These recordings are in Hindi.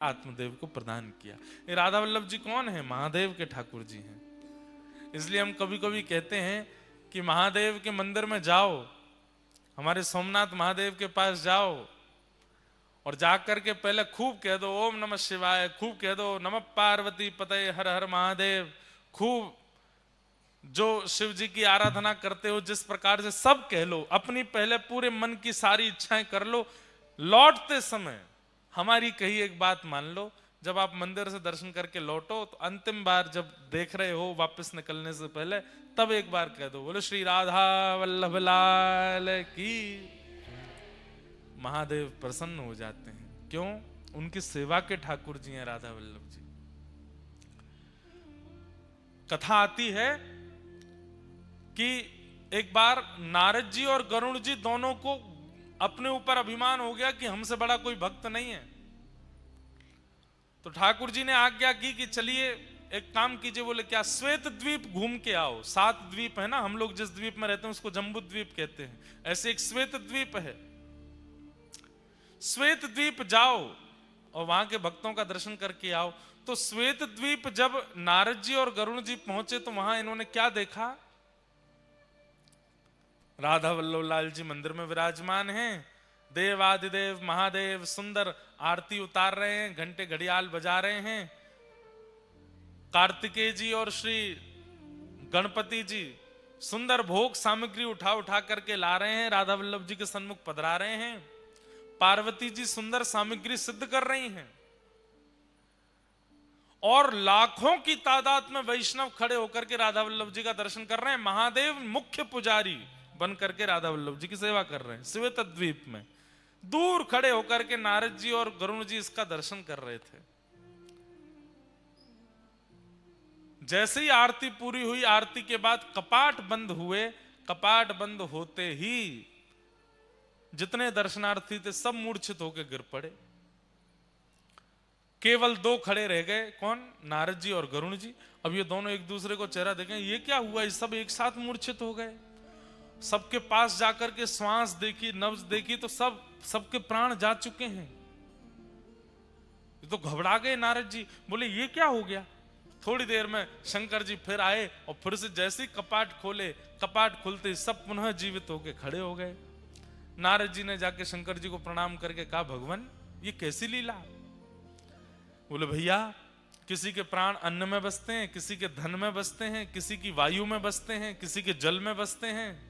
आत्मदेव को प्रदान किया। ये राधा वल्लभ जी कौन है? महादेव के ठाकुर जी हैं। इसलिए हम कभी कभी कहते हैं कि महादेव के मंदिर में जाओ, हमारे सोमनाथ महादेव के पास जाओ और जाकर के पहले खूब कह दो ओम नमः शिवाय, खूब कह दो नमः पार्वती पतये हर हर महादेव, खूब जो शिव जी की आराधना करते हो जिस प्रकार से सब कह लो, अपनी पहले पूरे मन की सारी इच्छाएं कर लो। लौटते समय हमारी कही एक बात मान लो, जब आप मंदिर से दर्शन करके लौटो तो अंतिम बार जब देख रहे हो वापस निकलने से पहले, तब एक बार कह दो बोलो श्री राधा वल्लभ लाल की। महादेव प्रसन्न हो जाते हैं। क्यों? उनकी सेवा के ठाकुर जी हैं राधा वल्लभ जी। कथा आती है कि एक बार नारद जी और गरुड़ जी दोनों को अपने ऊपर अभिमान हो गया कि हमसे बड़ा कोई भक्त नहीं है। तो ठाकुर जी ने आज्ञा की कि चलिए एक काम कीजिए। बोले क्या? श्वेत द्वीप घूम के आओ। 7 द्वीप है ना, हम लोग जिस द्वीप में रहते हैं उसको जम्बू द्वीप कहते हैं, ऐसे एक श्वेत द्वीप है। श्वेत द्वीप जाओ और वहां के भक्तों का दर्शन करके आओ। तो श्वेत द्वीप जब नारद जी और गरुड़ जी पहुंचे तो वहां इन्होंने क्या देखा? राधा वल्लभ लाल जी मंदिर में विराजमान हैं, देवादिदेव महादेव सुंदर आरती उतार रहे हैं, घंटे घड़ियाल बजा रहे हैं। कार्तिकेय जी और श्री गणपति जी सुंदर भोग सामग्री उठा उठा करके ला रहे हैं, राधा वल्लभ जी के सन्मुख पधरा रहे हैं। पार्वती जी सुंदर सामग्री सिद्ध कर रही हैं और लाखों की तादाद में वैष्णव खड़े होकर के राधा वल्लभ जी का दर्शन कर रहे हैं। महादेव मुख्य पुजारी बन करके राधा वल्लभ जी की सेवा कर रहे हैं श्वेत द्वीप में। दूर खड़े होकर के नारद जी और गरुड़ जी इसका दर्शन कर रहे थे। जैसे ही आरती पूरी हुई, आरती के बाद कपाट बंद हुए। कपाट बंद होते ही जितने दर्शनार्थी थे सब मूर्छित होकर गिर पड़े। केवल 2 खड़े रह गए। कौन? नारद जी और गरुड़ जी। अब ये दोनों एक दूसरे को चेहरा देखें, ये क्या हुआ? ये सब एक साथ मूर्छित हो गए। सबके पास जाकर के श्वास देखी, नब्ज देखी तो सबके प्राण जा चुके हैं। तो घबरा गए नारद जी, बोले ये क्या हो गया? थोड़ी देर में शंकर जी फिर आए और फिर से जैसे ही कपाट खोले, कपाट खुलते सब पुनः जीवित होके खड़े हो गए। नारद जी ने जाके शंकर जी को प्रणाम करके कहा, भगवान ये कैसी लीला? बोले भैया किसी के प्राण अन्न में बसते हैं, किसी के धन में बसते हैं, किसी की वायु में बसते हैं, किसी के जल में बसते हैं।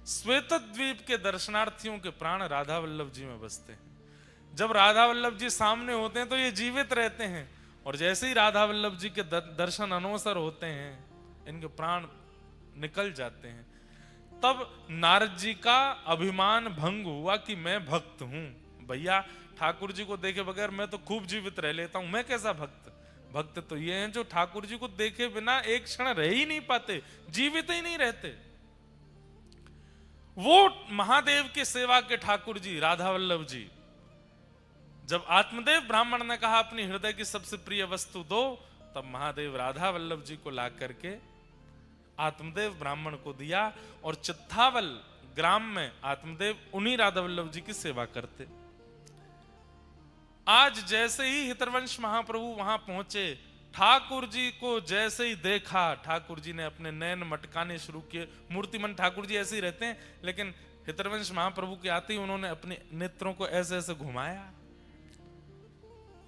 श्वेत द्वीप के दर्शनार्थियों के प्राण राधा वल्लभ जी में बसते हैं। जब राधा वल्लभ जी सामने होते हैं तो ये जीवित रहते हैं, और जैसे ही राधा वल्लभ जी के दर्शन अनवसर होते हैं इनके प्राण निकल जाते हैं। तब नारद जी का अभिमान भंग हुआ कि मैं भक्त हूं। भैया ठाकुर जी को देखे बगैर मैं तो खूब जीवित रह लेता हूं, मैं कैसा भक्त? भक्त तो ये हैं जो ठाकुर जी को देखे बिना एक क्षण रह ही नहीं पाते, जीवित ही नहीं रहते। वो महादेव के सेवा के ठाकुर जी राधा वल्लभ जी, जब आत्मदेव ब्राह्मण ने कहा अपनी हृदय की सबसे प्रिय वस्तु दो, तब महादेव राधा वल्लभ जी को ला करके आत्मदेव ब्राह्मण को दिया और चित्तावल ग्राम में आत्मदेव उन्हीं राधा वल्लभ जी की सेवा करते। आज जैसे ही हितरवंश महाप्रभु वहां पहुंचे, ठाकुर जी को जैसे ही देखा, ठाकुर जी ने अपने नैन मटकाने शुरू किए। मूर्तिमन ठाकुर जी ऐसे ही रहते हैं, लेकिन हितरवंश महाप्रभु के आते ही उन्होंने अपने नेत्रों को ऐसे ऐसे घुमाया।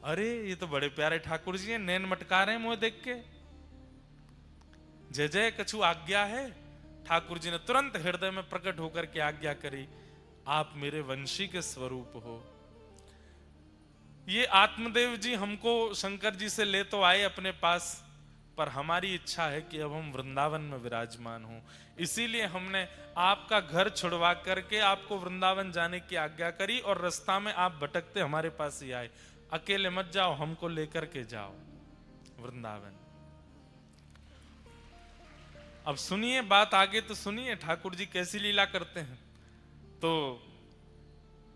अरे ये तो बड़े प्यारे ठाकुर जी हैं, नैन मटका रहे हैं मुझे देख के। जय जय कछु आज्ञा है। ठाकुर जी ने तुरंत हृदय में प्रकट होकर के आज्ञा करी, आप मेरे वंशी के स्वरूप हो। ये आत्मदेव जी हमको शंकर जी से ले तो आए अपने पास, पर हमारी इच्छा है कि अब हम वृंदावन में विराजमान हों। इसीलिए हमने आपका घर छुड़वा करके आपको वृंदावन जाने की आज्ञा करी, और रास्ता में आप भटकते हमारे पास ही आए। अकेले मत जाओ, हमको लेकर के जाओ वृंदावन। अब सुनिए बात आगे, तो सुनिए ठाकुर जी कैसी लीला करते हैं। तो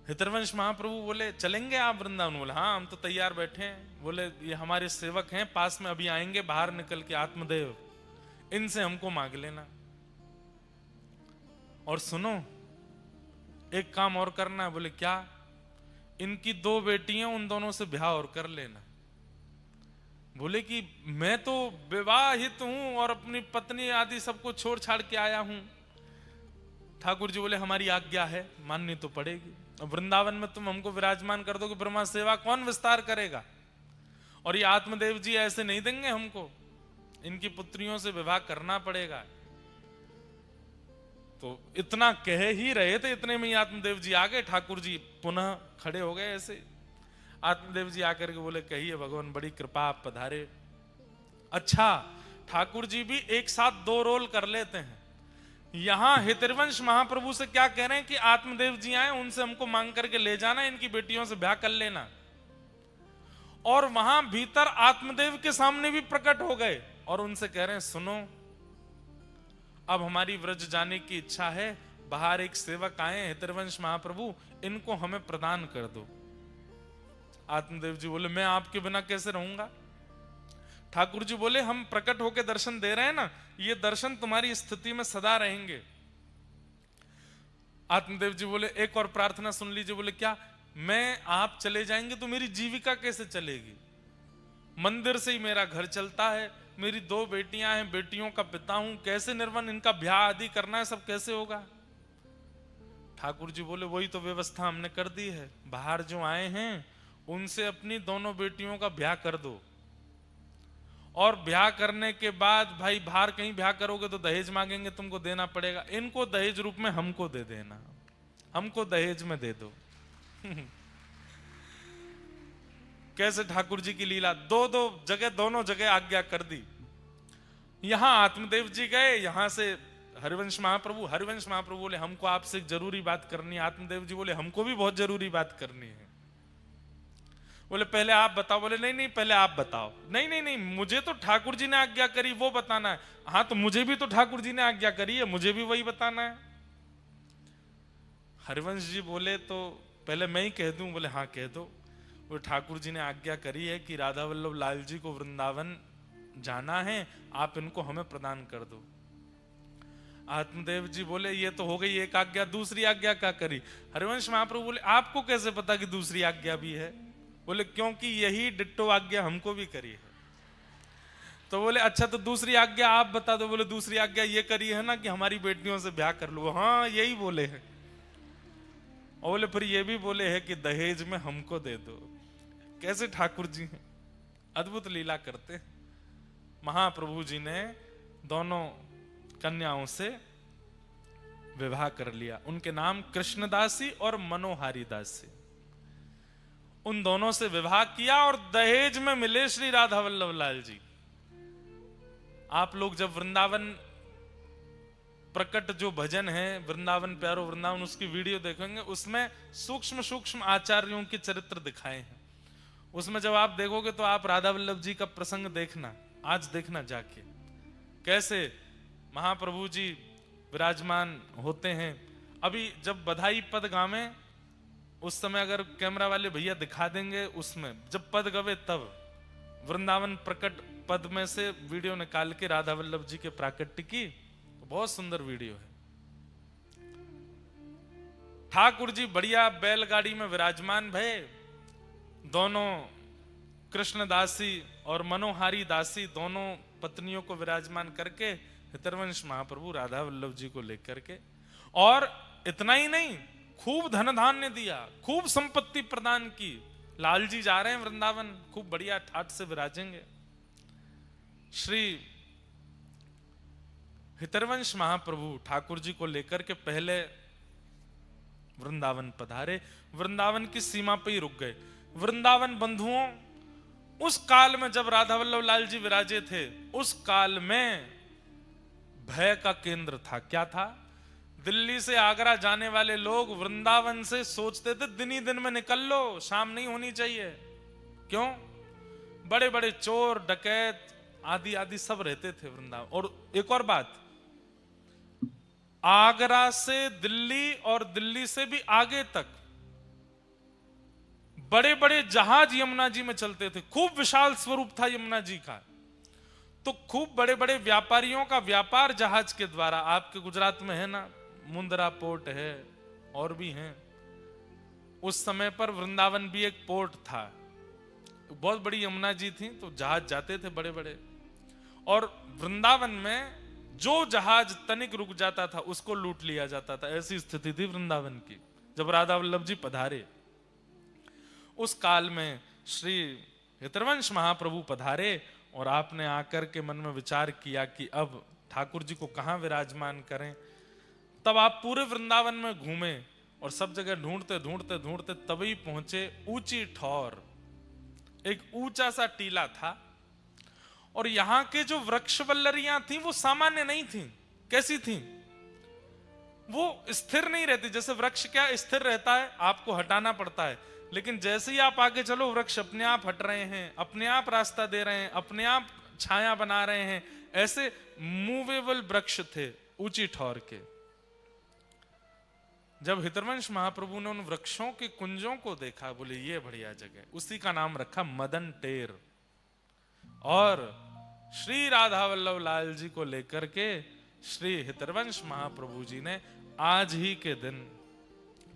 हितरवंश महाप्रभु बोले चलेंगे आप वृंदावन? बोले हाँ हम तो तैयार बैठे हैं। बोले ये हमारे सेवक हैं पास में, अभी आएंगे बाहर निकल के आत्मदेव, इनसे हमको मांग लेना। और सुनो एक काम और करना है। बोले क्या? इनकी 2 बेटियां, उन दोनों से ब्याह और कर लेना। बोले कि मैं तो विवाहित हूं और अपनी पत्नी आदि सबको छोड़ छाड़ के आया हूं। ठाकुर जी बोले हमारी आज्ञा है, माननी तो पड़ेगी। अब वृंदावन में तुम हमको विराजमान कर दो कि ब्रह्मा सेवा कौन विस्तार करेगा, और ये आत्मदेव जी ऐसे नहीं देंगे हमको, इनकी पुत्रियों से विवाह करना पड़ेगा। तो इतना कह ही रहे थे, इतने में ही आत्मदेव जी आ गए। ठाकुर जी पुनः खड़े हो गए ऐसे। आत्मदेव जी आकर के बोले कहिए भगवान, बड़ी कृपा, आप पधारे। अच्छा, ठाकुर जी भी एक साथ 2 रोल कर लेते हैं। यहां हितरवंश महाप्रभु से क्या कह रहे हैं कि आत्मदेव जी आए, उनसे हमको मांग करके ले जाना, इनकी बेटियों से ब्याह कर लेना। और वहां भीतर आत्मदेव के सामने भी प्रकट हो गए और उनसे कह रहे हैं सुनो, अब हमारी व्रज जाने की इच्छा है, बाहर एक सेवक आए हितरवंश महाप्रभु, इनको हमें प्रदान कर दो। आत्मदेव जी बोले मैं आपके बिना कैसे रहूंगा। ठाकुर जी बोले हम प्रकट होकर दर्शन दे रहे हैं ना, ये दर्शन तुम्हारी स्थिति में सदा रहेंगे। आत्मदेव जी बोले एक और प्रार्थना सुन लीजिए। बोले क्या, मैं आप चले जाएंगे तो मेरी जीविका कैसे चलेगी, मंदिर से ही मेरा घर चलता है, मेरी 2 बेटियां हैं, बेटियों का पिता हूं, कैसे निर्वन, इनका ब्याह आदि करना है, सब कैसे होगा। ठाकुर जी बोले वही तो व्यवस्था हमने कर दी है, बाहर जो आए हैं उनसे अपनी दोनों बेटियों का ब्याह कर दो, और ब्याह करने के बाद भाई बाहर कहीं ब्याह करोगे तो दहेज मांगेंगे, तुमको देना पड़ेगा, इनको दहेज रूप में हमको दे देना, हमको दहेज में दे दो। कैसे ठाकुर जी की लीला, 2 जगह, दोनों जगह आज्ञा कर दी। यहां आत्मदेव जी गए, यहां से हरिवंश महाप्रभु बोले हमको आपसे एक जरूरी बात करनी है। आत्मदेव जी बोले हमको भी बहुत जरूरी बात करनी है। बोले पहले आप बताओ। बोले नहीं नहीं, पहले आप बताओ। नहीं नहीं नहीं, मुझे तो ठाकुर जी ने आज्ञा करी वो बताना है। हाँ तो मुझे भी तो ठाकुर जी ने आज्ञा करी है, मुझे भी वही बताना है। हरिवंश जी बोले तो पहले मैं ही कह दूं। बोले हाँ कह दो। वो ठाकुर जी ने आज्ञा करी है कि राधा वल्लभ लाल जी को वृंदावन जाना है, आप इनको हमें प्रदान कर दो। आत्मदेव जी बोले ये तो हो गई एक आज्ञा, दूसरी आज्ञा क्या करी। हरिवंश महाप्रभु बोले आपको कैसे पता कि दूसरी आज्ञा भी है। बोले क्योंकि यही डिट्टो आज्ञा हमको भी करी है। तो बोले अच्छा तो दूसरी आज्ञा आप बता दो। बोले दूसरी आज्ञा ये करी है ना कि हमारी बेटियों से ब्याह कर लो। हाँ यही बोले हैं। और बोले फिर ये भी बोले हैं कि दहेज में हमको दे दो। कैसे ठाकुर जी हैं, अद्भुत लीला करते। महाप्रभु जी ने दोनों कन्याओं से विवाह कर लिया। उनके नाम कृष्णदासी और मनोहारी दासी, उन दोनों से विवाह किया और दहेज में मिले श्री राधा वल्लभ लाल जी। आप लोग जब वृंदावन प्रकट जो भजन है, वृंदावन प्यारो वृंदावन, उसकी वीडियो देखेंगे, उसमें सूक्ष्म सूक्ष्म आचार्यों के चरित्र दिखाए हैं। उसमें जब आप देखोगे तो आप राधा वल्लभ जी का प्रसंग देखना, आज देखना जाके, कैसे महाप्रभु जी विराजमान होते हैं। अभी जब बधाई पद गावे उस समय अगर कैमरा वाले भैया दिखा देंगे, उसमें जब पद गवे तब वृंदावन प्रकट पद में से वीडियो निकाल के राधा वल्लभ जी के प्राकट्य की, तो बहुत सुंदर वीडियो है। ठाकुर जी बढ़िया बैलगाड़ी में विराजमान भये, दोनों कृष्णदासी और मनोहारी दासी दोनों पत्नियों को विराजमान करके हितरवंश महाप्रभु राधा वल्लभ जी को लेकर के, और इतना ही नहीं खूब धन धान्य दिया, खूब संपत्ति प्रदान की। लाल जी जा रहे हैं वृंदावन, खूब बढ़िया ठाट से विराजेंगे। श्री हितरवंश महाप्रभु ठाकुर जी को लेकर के पहले वृंदावन पधारे, वृंदावन की सीमा पे ही रुक गए। वृंदावन बंधुओं, उस काल में जब राधा वल्लभ लाल जी विराजे थे, उस काल में भय का केंद्र था। क्या था? दिल्ली से आगरा जाने वाले लोग वृंदावन से सोचते थे दिन ही दिन में निकल लो, शाम नहीं होनी चाहिए। क्यों? बड़े बड़े चोर डकैत आदि आदि सब रहते थे वृंदावन। और एक और बात, आगरा से दिल्ली और दिल्ली से भी आगे तक बड़े बड़े जहाज यमुना जी में चलते थे। खूब विशाल स्वरूप था यमुना जी का। तो खूब बड़े बड़े व्यापारियों का व्यापार जहाज के द्वारा, आपके गुजरात में है ना मुंद्रा पोर्ट है और भी हैं, उस समय पर वृंदावन भी एक पोर्ट था, बहुत बड़ी यमुना जी थी, तो जहाज जाते थे बड़े बड़े, और वृंदावन में जो जहाज तनिक रुक जाता था उसको लूट लिया जाता था। ऐसी स्थिति थी वृंदावन की जब राधा वल्लभ जी पधारे। उस काल में श्री हितरवंश महाप्रभु पधारे और आपने आकर के मन में विचार किया कि अब ठाकुर जी को कहां विराजमान करें। तब आप पूरे वृंदावन में घूमे और सब जगह ढूंढते ढूंढते ढूंढते तभी पहुंचे ऊंची ठौर, एक ऊंचा सा टीला था, और यहां के जो वृक्ष वल्लरियां थी वो सामान्य नहीं थी। कैसी थी? वो स्थिर नहीं रहती। जैसे वृक्ष क्या स्थिर रहता है, आपको हटाना पड़ता है, लेकिन जैसे ही आप आगे चलो वृक्ष अपने आप हट रहे हैं, अपने आप रास्ता दे रहे हैं, अपने आप छाया बना रहे हैं। ऐसे मूवेबल वृक्ष थे ऊंची ठौर के। जब हितरवंश महाप्रभु ने उन वृक्षों के कुंजों को देखा, बोले ये बढ़िया जगह, उसी का नाम रखा मदन टेर। और श्री राधा वल्लभ लाल जी को लेकर के श्री हितरवंश महाप्रभु जी ने आज ही के दिन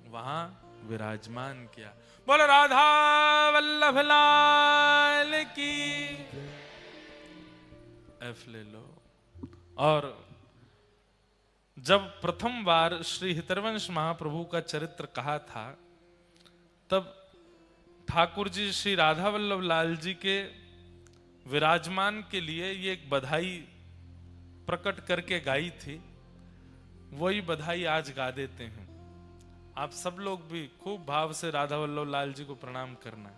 वहां विराजमान किया। बोलो राधा वल्लभ लाल की। एफ ले लो। और जब प्रथम बार श्री हितरवंश महाप्रभु का चरित्र कहा था, तब ठाकुर जी श्री राधा वल्लभ लाल जी के विराजमान के लिए ये एक बधाई प्रकट करके गाई थी। वही बधाई आज गा देते हैं। आप सब लोग भी खूब भाव से राधा वल्लभ लाल जी को प्रणाम करना।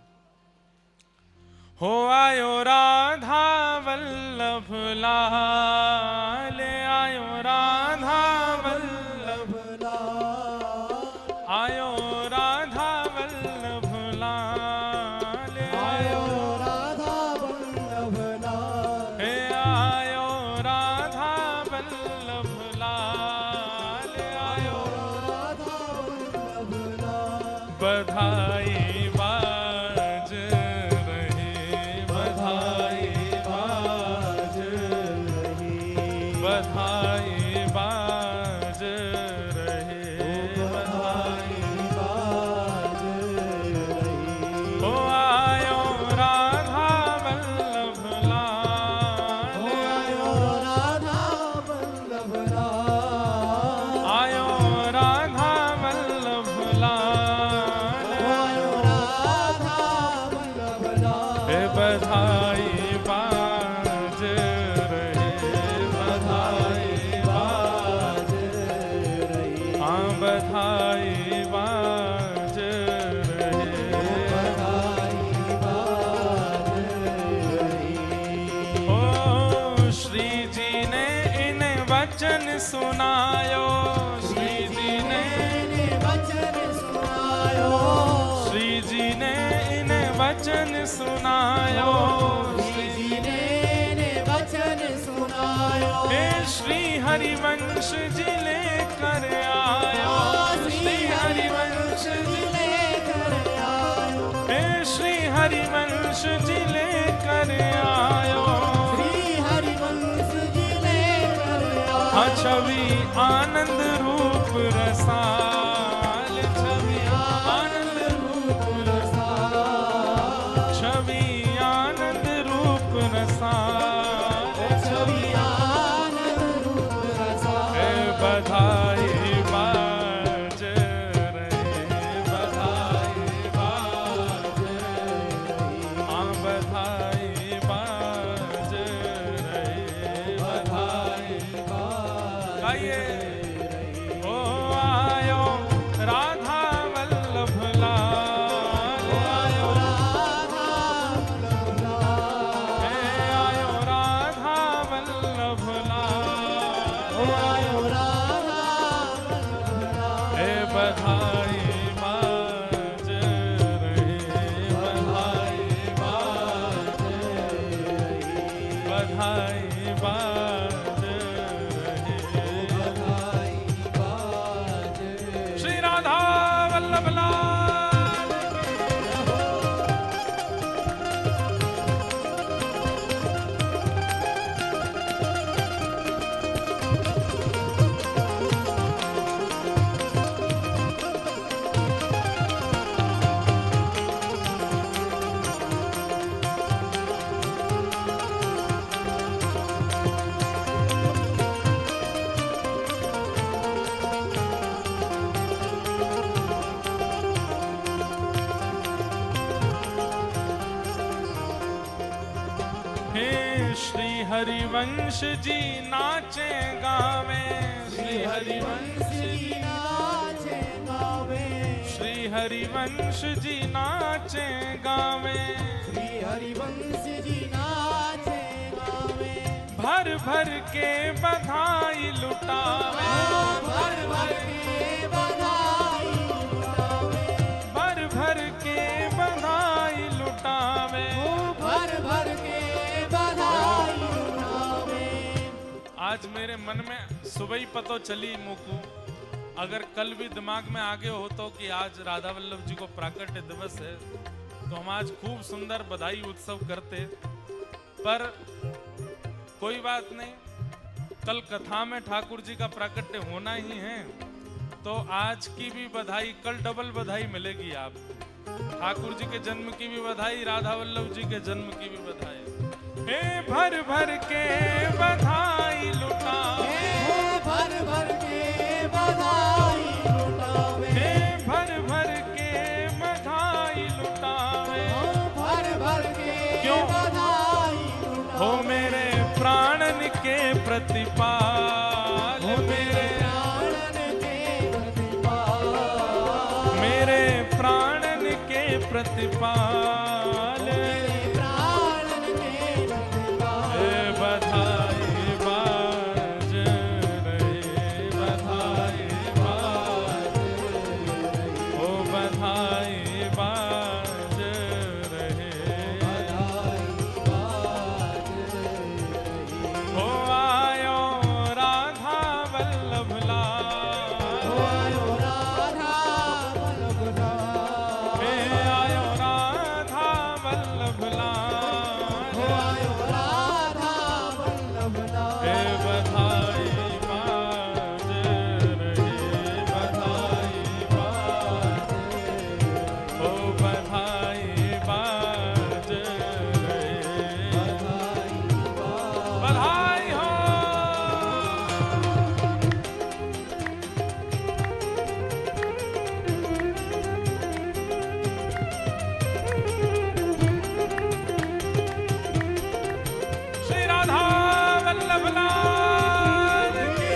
हो आयो राधा वल्लभ लाल, आयो राधा वल्लभ लाल, आयो राधा वल्लभ लाल, आयो राधा वल्लभ लाल, हे आयो राधा वल्लभ लाल, आयो राधा वल्लभ लाल। बधाई सुनायो, श्री जी ने इन्हें वचन सुनायो, श्री जी ने इन्हें वचन सुनायो, श्री जी ने इन्हें वचन सुनायो। हे श्री हरिवंश जी लेकर आयो, श्री हरिवंश जी लेकर आयो, हे श्री हरिवंश जी लेकर आयो, छवि आनंद रूप रसाल, छवि आनंद रूप रसाल, छवि आनंद रूप रसाल, छवि आनंद रूप रसाल। बधाई बाज रहे, बधाई बाज रहे, हाँ बधाई बाज रहे, बधाई आइए। ओ आयो राधा वल्लभ लाल, आयो राधा वल्लभ लाल, आयो राधा वल्लभ लाल, आयो राधा वल्लभ लाल। बधाई बाज रहे, बधाई बाज रहे, बधाई बाज। हे श्री हरिवंश जी नाचे गावे, श्री हरिवंश जी नाचे गावे, श्री हरिवंश जी नाचे गावे, श्री हरिवंश जी नाचे गावे। भर भर के बधाई लुटावे, भर भर के बधाई लुटावे, भर भर के बधाई लुटावे, भर भर के बधाई लुटावे। आज मेरे मन में सुबह ही पता चली मुकू, अगर कल भी दिमाग में आगे हो तो कि आज राधा वल्लभ जी को प्राकट्य दिवस है तो हम आज खूब सुंदर बधाई उत्सव करते, पर कोई बात नहीं, कल कथा में ठाकुर जी का प्राकट्य होना ही है तो आज की भी बधाई, कल डबल बधाई मिलेगी आपको। ठाकुर जी के जन्म की भी बधाई, राधा वल्लभ जी के जन्म की भी बधाई। हे भर भर के बधाई लुटावे, भर भर के बधाई लुटावे, हे भर भर के बधाई लुटावे, भर भर के बधाई लुटावे। हो मेरे प्राणन के प्रतिपाल, मेरे प्राणन के प्रतिपाल, मेरे प्राणन के प्रतिपाल, मेरे प्राणन के प्रतिपाल। बधाई बाज रहे, बधाई बाज रहे, ओ बधाई बाज रहे, बधाई बाज रहे। हो आयो राधा वल्लभ लाल, हो आयो राधा वल्लभ लाल, हे आयो राधा वल्लभ लाल, हो आयो राधा वल्लभ लाल। हे बधाई बाज रहे, बधाई बाज रहे, ओ बधाई बाज रहे, बधाई बधाई हो। श्री राधा वल्लभ लाल की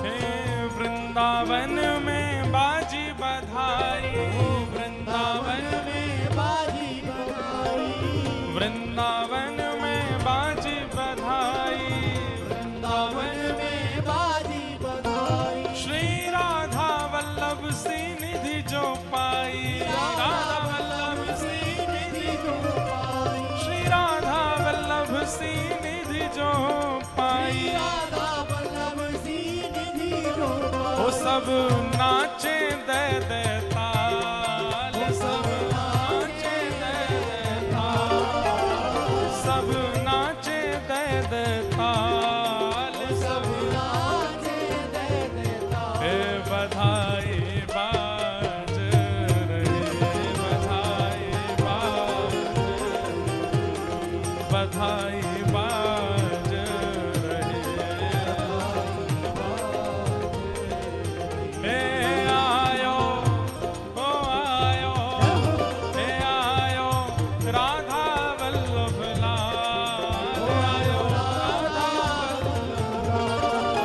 हे वृंदावन में बाजी बधाई, वृंदावन में बाजी बधाई, वृंदावन में बाजी बधाई, वृंदावन में बाजी बधाई। श्री राधा वल्लभ सी निधि जो पाई, राधा वल्लभ सी निधि जो पाई, श्री राधा वल्लभ सी निधि जो पाई, राधा वल्लभ सी निधि जो पाई। वो सब नाचे दे दे ताल, सब नाचे दे दे ताल, सब नाचे दे दे ताल, सब नाचे दे दे ताल। हे बधाई बाज रहे, बधाई बाज रहे, बधाई बाज रहे। हे आयो, ओ आयो, हे आयो राधा वल्लभ लाल, आयो राधा वल्लभ लाल,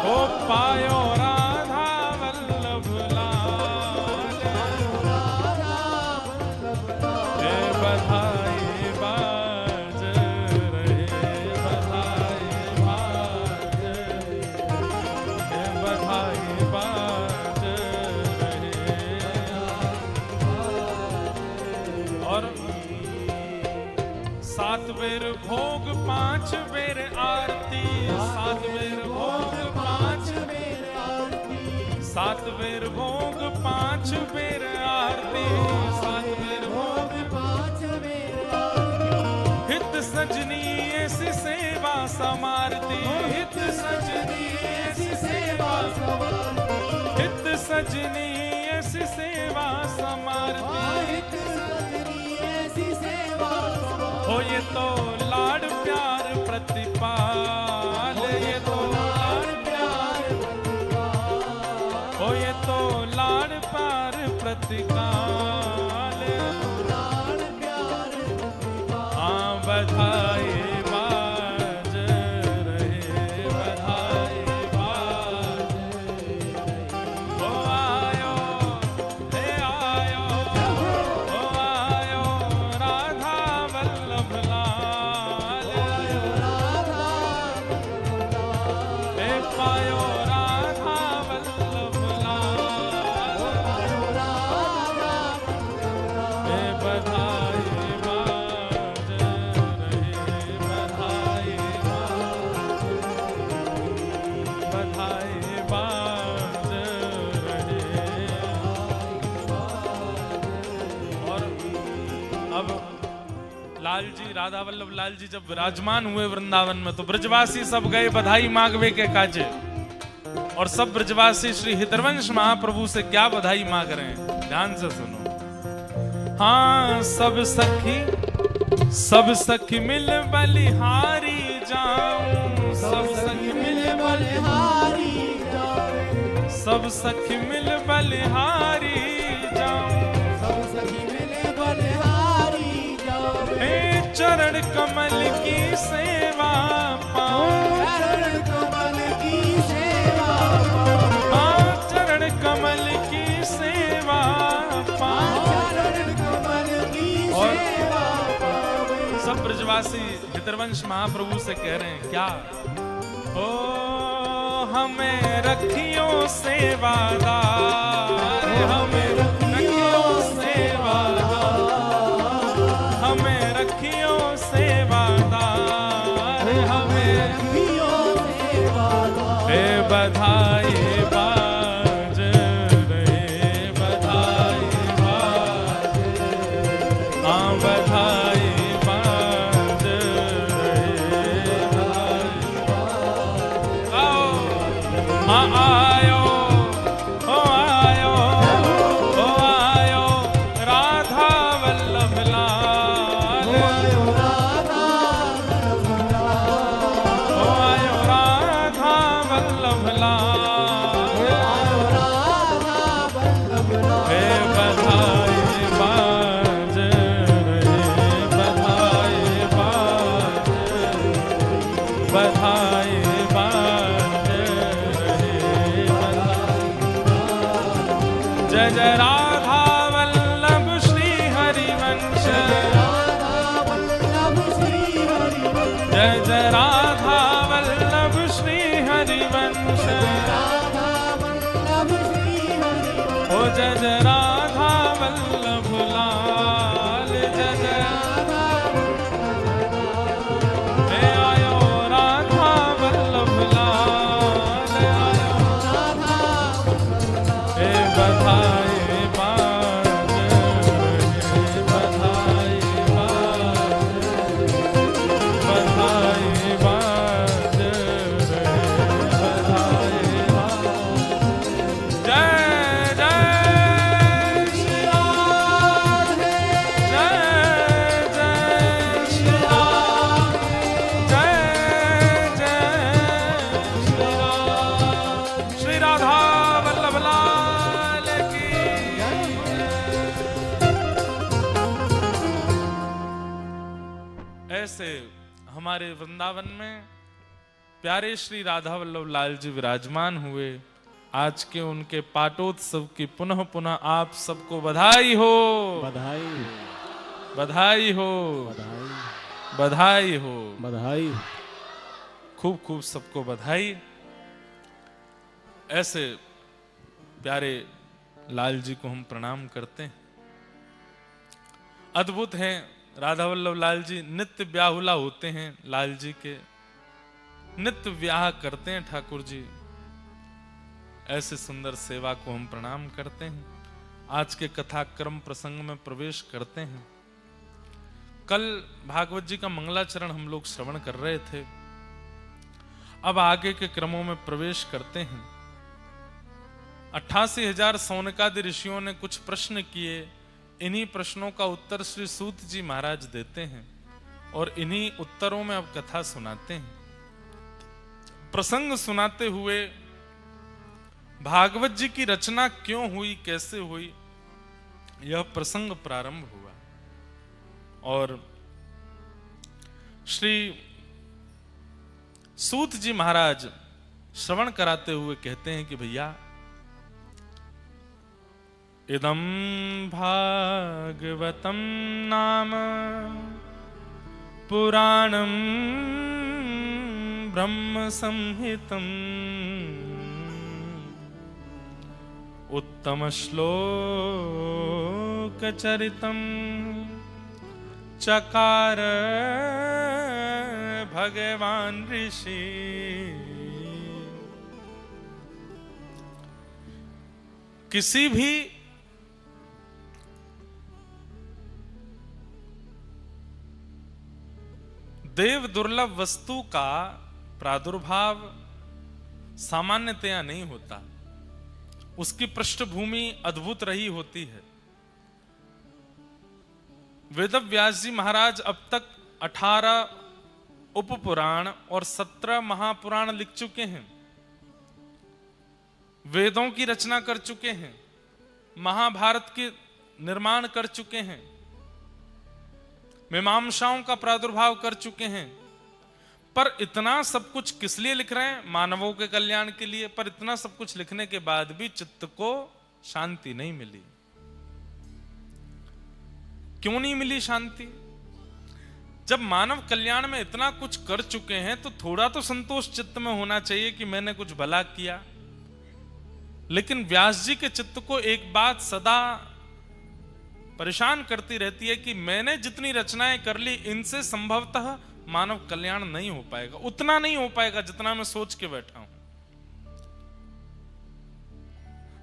ओ पायो राधा वल्लभ लाल, आयो राधा वल्लभ लाल। हे बधाई बाज रहे, बधाई बाज रहे, हे बधाई बाज रहे। और 7 बेर भोग 5 बेर आरती, 7 बेर भोग 5 बेर आरती, 7 बेर भोग 5 बेर आरती, 7 बेर सजनी ऐसी सेवा समारती, हित सजनी ऐसी सेवा समारती, हित सजनी ऐसी सेवा समारती, हित सजनी ऐसी सेवा समारती। हो ये तो लाड़ प्यार प्रतिपाल, ये तो लाड़ प्यार प्रतिपाल, हो ये तो लाड़ प्यार प्रतिकाल, लाड़ प्यार प्रतिपाल। हाँ बधाई बाज रहे, बधाई बाज ओ आयो, हे आयो, ओ आयो राधा वल्लभ लाल, हे पायो राधा वल्लभ लाल, हे बधाई बाज रहे, बधाई बाज रहे। और अब लाल जी, राधा वल्लभ लाल जी जब विराजमान हुए वृंदावन में, तो ब्रजवासी सब गए बधाई मांगवे के काजे। और सब ब्रजवासी श्री हितवंश महाप्रभु से क्या बधाई मांग रहे हैं, ध्यान से सुनो। हाँ सब सखी मिल बलिहारी जाऊं, सब सखी मिल बलिहारी जाऊं, सब सखी मिल बलिहारी जाऊं, सब सखी मिले बलिहारी जाऊं। हे चरण कमल की सेवा पाऊं, चरण कमल की सेवा पाऊं, हाँ चरण कमल की सेवा पाऊं। चरण कमल की और सेवा पाऊं। सब ब्रजवासी हितवंश महाप्रभु से कह रहे हैं क्या, ओ हमें रखियो सेवादार, हमें रखियो सेवादार, हमें रखियो सेवादार, हमें रखियो सेवादार। हे बधाई बाज रहे, बधाई बाज, हाँ बधाई बाज रहे, आओ हाँ आयो, ओ आयो, ओ आयो राधा वल्लभ लाल, ओ आयो राधा वल्लभ लाल, हे बधाई बाज रहे, बधाई बाज, बधाई बाज रहे, जय जय राधा वल्लभ श्री हरिवंश, जय जय राधा वल्लभ श्री हरिवंश, ओ जय जय राधा वल्लभ लाल, जय जय हे आयो राधा वल्लभ लाल, आयो हे बधाई बाज रहे, बधाई बाज, बधाई बाज रहे, बधाई बाज। जय जय श्री राधे, जय जय श्री राधे, जय जय श्री राधे, श्री राधा वल्लभ लाल की जय। ऐसे हमारे वृंदावन में प्यारे श्री राधा वल्लभ लाल जी विराजमान हुए। आज के उनके पाटोत्सव की पुनः पुनः आप सबको बधाई हो, बधाई बधाई हो, बधाई बधाई हो, बधाई। खूब खूब सबको बधाई। ऐसे प्यारे लाल जी को हम प्रणाम करते हैं। अद्भुत हैं राधा वल्लभ लाल जी, नित्य ब्याहुला होते हैं लाल जी के, नित्य ब्याह करते हैं ठाकुर जी। ऐसे सुंदर सेवा को हम प्रणाम करते हैं। आज के कथा क्रम प्रसंग में प्रवेश करते हैं। कल भागवत जी का मंगलाचरण हम लोग श्रवण कर रहे थे। अब आगे के क्रमों में प्रवेश करते हैं। 88,000 सौनकादि ऋषियों ने कुछ प्रश्न किए। इन्हीं प्रश्नों का उत्तर श्री सूत जी महाराज देते हैं और इन्हीं उत्तरों में अब कथा सुनाते हैं। प्रसंग सुनाते हुए भागवत जी की रचना क्यों हुई, कैसे हुई, यह प्रसंग प्रारंभ हुआ। और श्री सूत जी महाराज श्रवण कराते हुए कहते हैं कि भैया, इदं भागवतं नाम पुराणं ब्रह्म संहितम् उत्तम श्लोक चरितम् चकार भगवान ऋषि। किसी भी देव दुर्लभ वस्तु का प्रादुर्भाव सामान्यतया नहीं होता, उसकी पृष्ठभूमि अद्भुत रही होती है। वेदव्यास जी महाराज अब तक 18 उपपुराण और 17 महापुराण लिख चुके हैं, वेदों की रचना कर चुके हैं, महाभारत के निर्माण कर चुके हैं, मीमांसाओं का प्रादुर्भाव कर चुके हैं। पर इतना सब कुछ किस लिए लिख रहे हैं? मानवों के कल्याण के लिए। पर इतना सब कुछ लिखने के बाद भी चित्त को शांति नहीं मिली। क्यों नहीं मिली शांति? जब मानव कल्याण में इतना कुछ कर चुके हैं तो थोड़ा तो संतोष चित्त में होना चाहिए कि मैंने कुछ भला किया। लेकिन व्यास जी के चित्त को एक बात सदा परेशान करती रहती है कि मैंने जितनी रचनाएं कर ली, इनसे संभवतः मानव कल्याण नहीं हो पाएगा, उतना नहीं हो पाएगा जितना मैं सोच के बैठा हूं।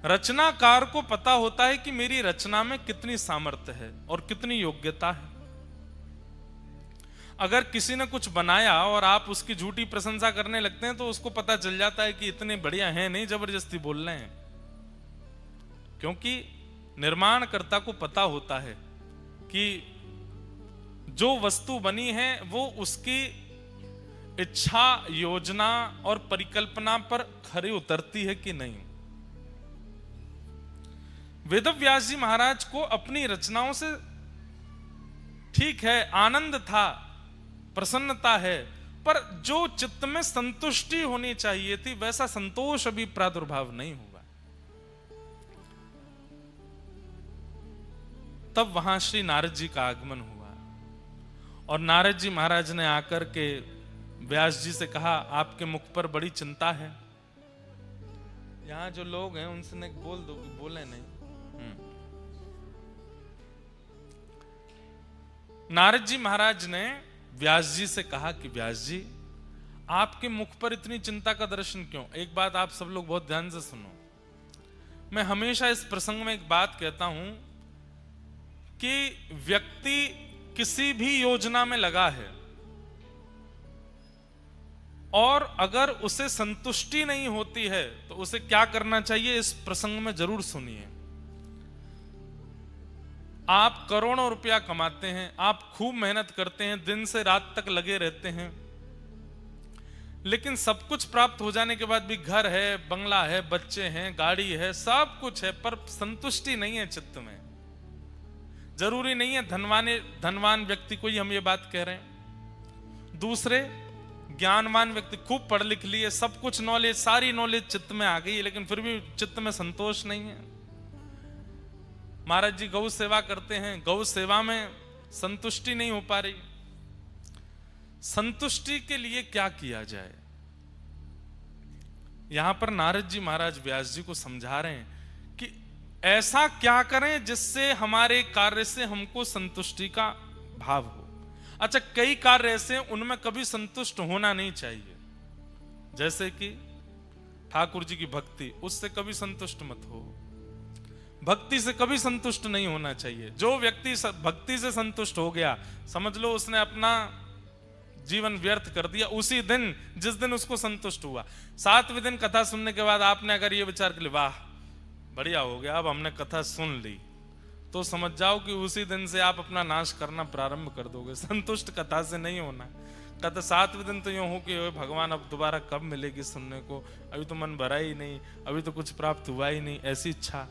रचनाकार को पता होता है कि मेरी रचना में कितनी सामर्थ्य है और कितनी योग्यता है। अगर किसी ने कुछ बनाया और आप उसकी झूठी प्रशंसा करने लगते हैं तो उसको पता चल जाता है कि इतने बढ़िया हैं नहीं, जबरदस्ती बोल रहे हैं। क्योंकि निर्माणकर्ता को पता होता है कि जो वस्तु बनी है वो उसकी इच्छा, योजना और परिकल्पना पर खरी उतरती है कि नहीं। वेदव्यास जी महाराज को अपनी रचनाओं से ठीक है आनंद था, प्रसन्नता है, पर जो चित्त में संतुष्टि होनी चाहिए थी वैसा संतोष अभी प्रादुर्भाव नहीं हुआ। तब वहां श्री नारद जी का आगमन हुआ और नारद जी महाराज ने आकर के व्यास जी से कहा, आपके मुख पर बड़ी चिंता है। यहां जो लोग हैं उनसे ने बोल दो, बोले नहीं। नारद जी महाराज ने व्यास जी से कहा कि व्यास जी, आपके मुख पर इतनी चिंता का दर्शन क्यों? एक बात आप सब लोग बहुत ध्यान से सुनो। मैं हमेशा इस प्रसंग में एक बात कहता हूं कि व्यक्ति किसी भी योजना में लगा है और अगर उसे संतुष्टि नहीं होती है तो उसे क्या करना चाहिए, इस प्रसंग में जरूर सुनिए। आप करोड़ों रुपया कमाते हैं, आप खूब मेहनत करते हैं, दिन से रात तक लगे रहते हैं, लेकिन सब कुछ प्राप्त हो जाने के बाद भी घर है, बंगला है, बच्चे हैं, गाड़ी है, सब कुछ है, पर संतुष्टि नहीं है चित्त में। जरूरी नहीं है धनवान व्यक्ति को ही हम ये बात कह रहे हैं। दूसरे ज्ञानवान व्यक्ति खूब पढ़ लिख लिए, सब कुछ नॉलेज, सारी नॉलेज चित्त में आ गई, लेकिन फिर भी चित्त में संतोष नहीं है। महाराज जी गौ सेवा करते हैं, गौ सेवा में संतुष्टि नहीं हो पा रही। संतुष्टि के लिए क्या किया जाए? यहां पर नारद जी महाराज व्यास जी को समझा रहे हैं कि ऐसा क्या करें जिससे हमारे कार्य से हमको संतुष्टि का भाव हो। अच्छा, कई कार्य ऐसे हैं उनमें कभी संतुष्ट होना नहीं चाहिए, जैसे कि ठाकुर जी की भक्ति, उससे कभी संतुष्ट मत हो। भक्ति से कभी संतुष्ट नहीं होना चाहिए। जो व्यक्ति भक्ति से संतुष्ट हो गया, समझ लो उसने अपना जीवन व्यर्थ कर दिया उसी दिन जिस दिन उसको संतुष्ट हुआ। 7वें दिन कथा सुनने के बाद आपने अगर ये विचार कर लिया, वाह बढ़िया हो गया, अब हमने कथा सुन ली, तो समझ जाओ कि उसी दिन से आप अपना नाश करना प्रारंभ कर दोगे। संतुष्ट कथा से नहीं होना। कथा 7वें दिन तो यूं हो कि भगवान अब दोबारा कब मिलेगी सुनने को, अभी तो मन भरा ही नहीं, अभी तो कुछ प्राप्त हुआ ही नहीं, ऐसी इच्छा।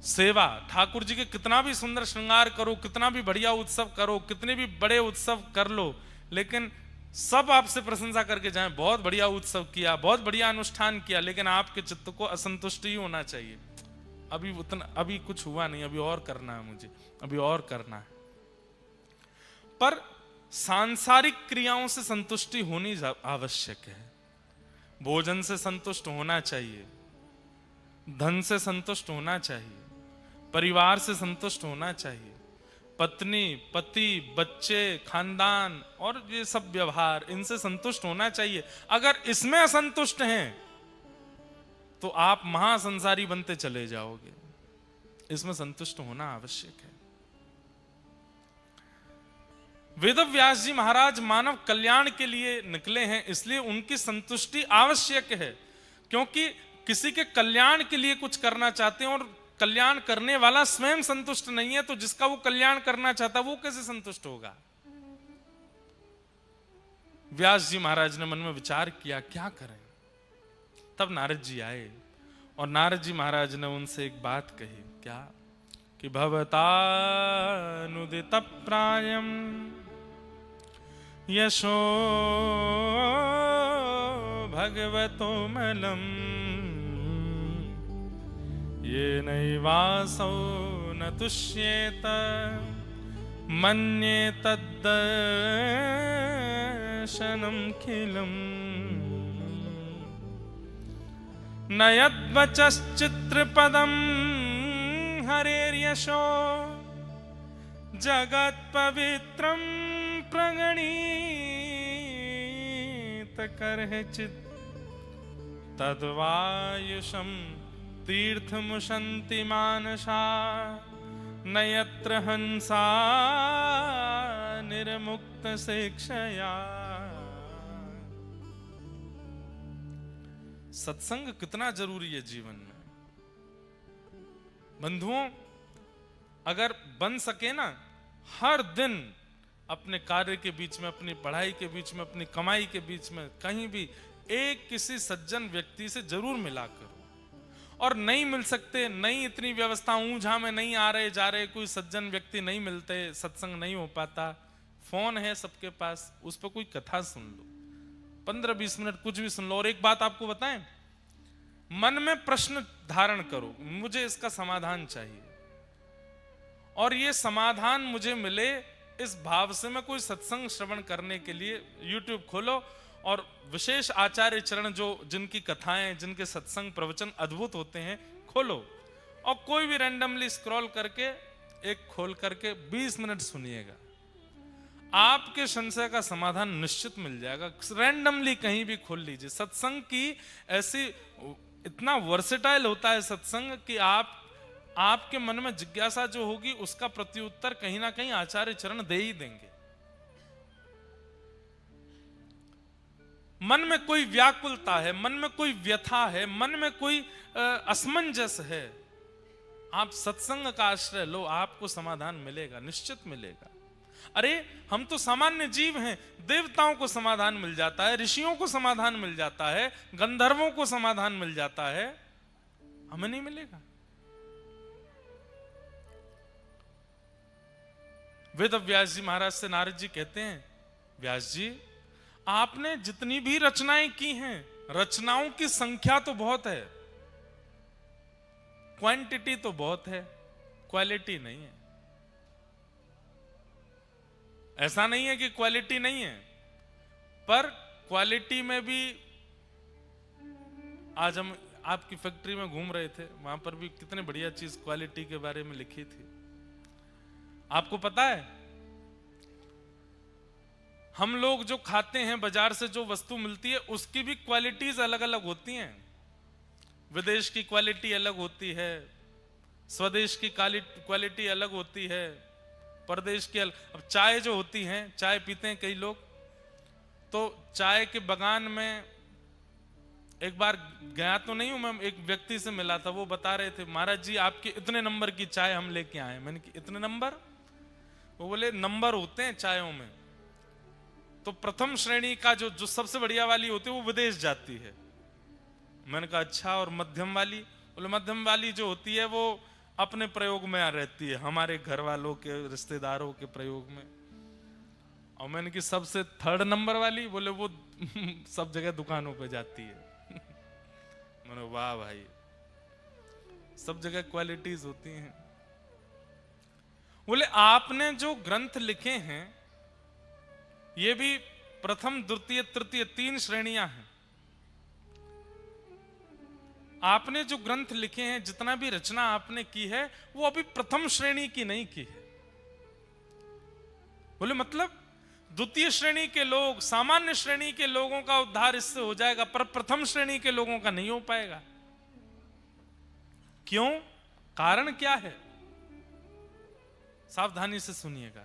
सेवा, ठाकुर जी के कितना भी सुंदर श्रृंगार करो, कितना भी बढ़िया उत्सव करो, कितने भी बड़े उत्सव कर लो, लेकिन सब आपसे प्रशंसा करके जाएं, बहुत बढ़िया उत्सव किया, बहुत बढ़िया अनुष्ठान किया, लेकिन आपके चित्त को असंतुष्टि ही होना चाहिए। अभी कुछ हुआ नहीं, अभी और करना है मुझे, अभी और करना है। पर सांसारिक क्रियाओं से संतुष्टि होनी आवश्यक है। भोजन से संतुष्ट होना चाहिए, धन से संतुष्ट होना चाहिए, परिवार से संतुष्ट होना चाहिए, पत्नी, पति, बच्चे, खानदान और ये सब व्यवहार, इनसे संतुष्ट होना चाहिए। अगर इसमें असंतुष्ट हैं तो आप महासंसारी बनते चले जाओगे। इसमें संतुष्ट होना आवश्यक है। वेदव्यास जी महाराज मानव कल्याण के लिए निकले हैं, इसलिए उनकी संतुष्टि आवश्यक है। क्योंकि किसी के कल्याण के लिए कुछ करना चाहते हैं और कल्याण करने वाला स्वयं संतुष्ट नहीं है, तो जिसका वो कल्याण करना चाहता वो कैसे संतुष्ट होगा। व्यास जी महाराज ने मन में विचार किया क्या करें। तब नारद जी आए और नारद जी महाराज ने उनसे एक बात कही, क्या कि भवतानुदित प्रायम यशो भगवतो मलम ये नैवासौ न तुष्येत मन्ये तद्दर्शनं खिलम् न यद्वचश्चित्रपदं हरेर्यशो जगत्पवित्रं प्रणीत करहिचित् तद्वायुषं तीर्थमुशन्ति मानसा न यत्र हंसा निर्मुक्त शिक्षया। सत्संग कितना जरूरी है जीवन में बंधुओं। अगर बन सके ना, हर दिन अपने कार्य के बीच में, अपनी पढ़ाई के बीच में, अपनी कमाई के बीच में कहीं भी एक किसी सज्जन व्यक्ति से जरूर मिला करो। और नहीं मिल सकते, नहीं इतनी व्यवस्था ऊंझा में नहीं आ रहे जा रहे, कोई सज्जन व्यक्ति नहीं मिलते, सत्संग नहीं हो पाता, फोन है सबके पास, उस पर कोई कथा सुन लो, 15-20 मिनट कुछ भी सुन लो। और एक बात आपको बताएं, मन में प्रश्न धारण करो, मुझे इसका समाधान चाहिए और ये समाधान मुझे मिले, इस भाव से मैं कोई सत्संग श्रवण करने के लिए YouTube खोलो और विशेष आचार्य चरण जो जिनकी कथाएं, जिनके सत्संग प्रवचन अद्भुत होते हैं, खोलो और कोई भी रैंडमली स्क्रॉल करके एक खोल करके 20 मिनट सुनिएगा। आपके संशय का समाधान निश्चित मिल जाएगा। रैंडमली कहीं भी खोल लीजिए। सत्संग की ऐसी, इतना वर्सेटाइल होता है सत्संग कि आपके मन में जिज्ञासा जो होगी उसका प्रत्युत्तर कहीं ना कहीं आचार्य चरण दे ही देंगे। मन में कोई व्याकुलता है, मन में कोई व्यथा है, मन में कोई असमंजस है, आप सत्संग का आश्रय लो, आपको समाधान मिलेगा, निश्चित मिलेगा। अरे हम तो सामान्य जीव हैं, देवताओं को समाधान मिल जाता है, ऋषियों को समाधान मिल जाता है, गंधर्वों को समाधान मिल जाता है, हमें नहीं मिलेगा। वेद व्यास जी महाराज से नारद जी कहते हैं, व्यास जी आपने जितनी भी रचनाएं की हैं, रचनाओं की संख्या तो बहुत है, क्वांटिटी तो बहुत है, क्वालिटी नहीं है। ऐसा नहीं है कि क्वालिटी नहीं है, पर क्वालिटी में भी, आज हम आपकी फैक्ट्री में घूम रहे थे, वहां पर भी कितने बढ़िया चीज क्वालिटी के बारे में लिखी थी। आपको पता है, हम लोग जो खाते हैं, बाजार से जो वस्तु मिलती है, उसकी भी क्वालिटीज अलग अलग होती हैं। विदेश की क्वालिटी अलग होती है, स्वदेश की क्वालिटी अलग होती है, परदेश की अब चाय जो होती है, चाय पीते हैं कई लोग, तो चाय के बगान में एक बार गया तो नहीं हूं मैं, एक व्यक्ति से मिला था, वो बता रहे थे महाराज जी आपके इतने नंबर की चाय हम लेके आए। मैंने कि इतने नंबर? वो बोले नंबर होते हैं चायों में, तो प्रथम श्रेणी का जो सबसे बढ़िया वाली होती है वो विदेश जाती है। मैंने कहा अच्छा, और मध्यम वाली? बोले मध्यम वाली जो होती है वो अपने प्रयोग में आ रहती है, हमारे घर वालों के रिश्तेदारों के प्रयोग में। और मैंने कि सबसे थर्ड नंबर वाली? बोले वो सब जगह दुकानों पे जाती है। मैंने वाह भाई, सब जगह क्वालिटीज होती हैं। बोले आपने जो ग्रंथ लिखे हैं ये भी प्रथम द्वितीय तृतीय 3 श्रेणियां हैं। आपने जो ग्रंथ लिखे हैं, जितना भी रचना आपने की है, वो अभी प्रथम श्रेणी की नहीं की है। बोले मतलब द्वितीय श्रेणी के लोग, सामान्य श्रेणी के लोगों का उद्धार इससे हो जाएगा, पर प्रथम श्रेणी के लोगों का नहीं हो पाएगा। क्यों? कारण क्या है? सावधानी से सुनिएगा।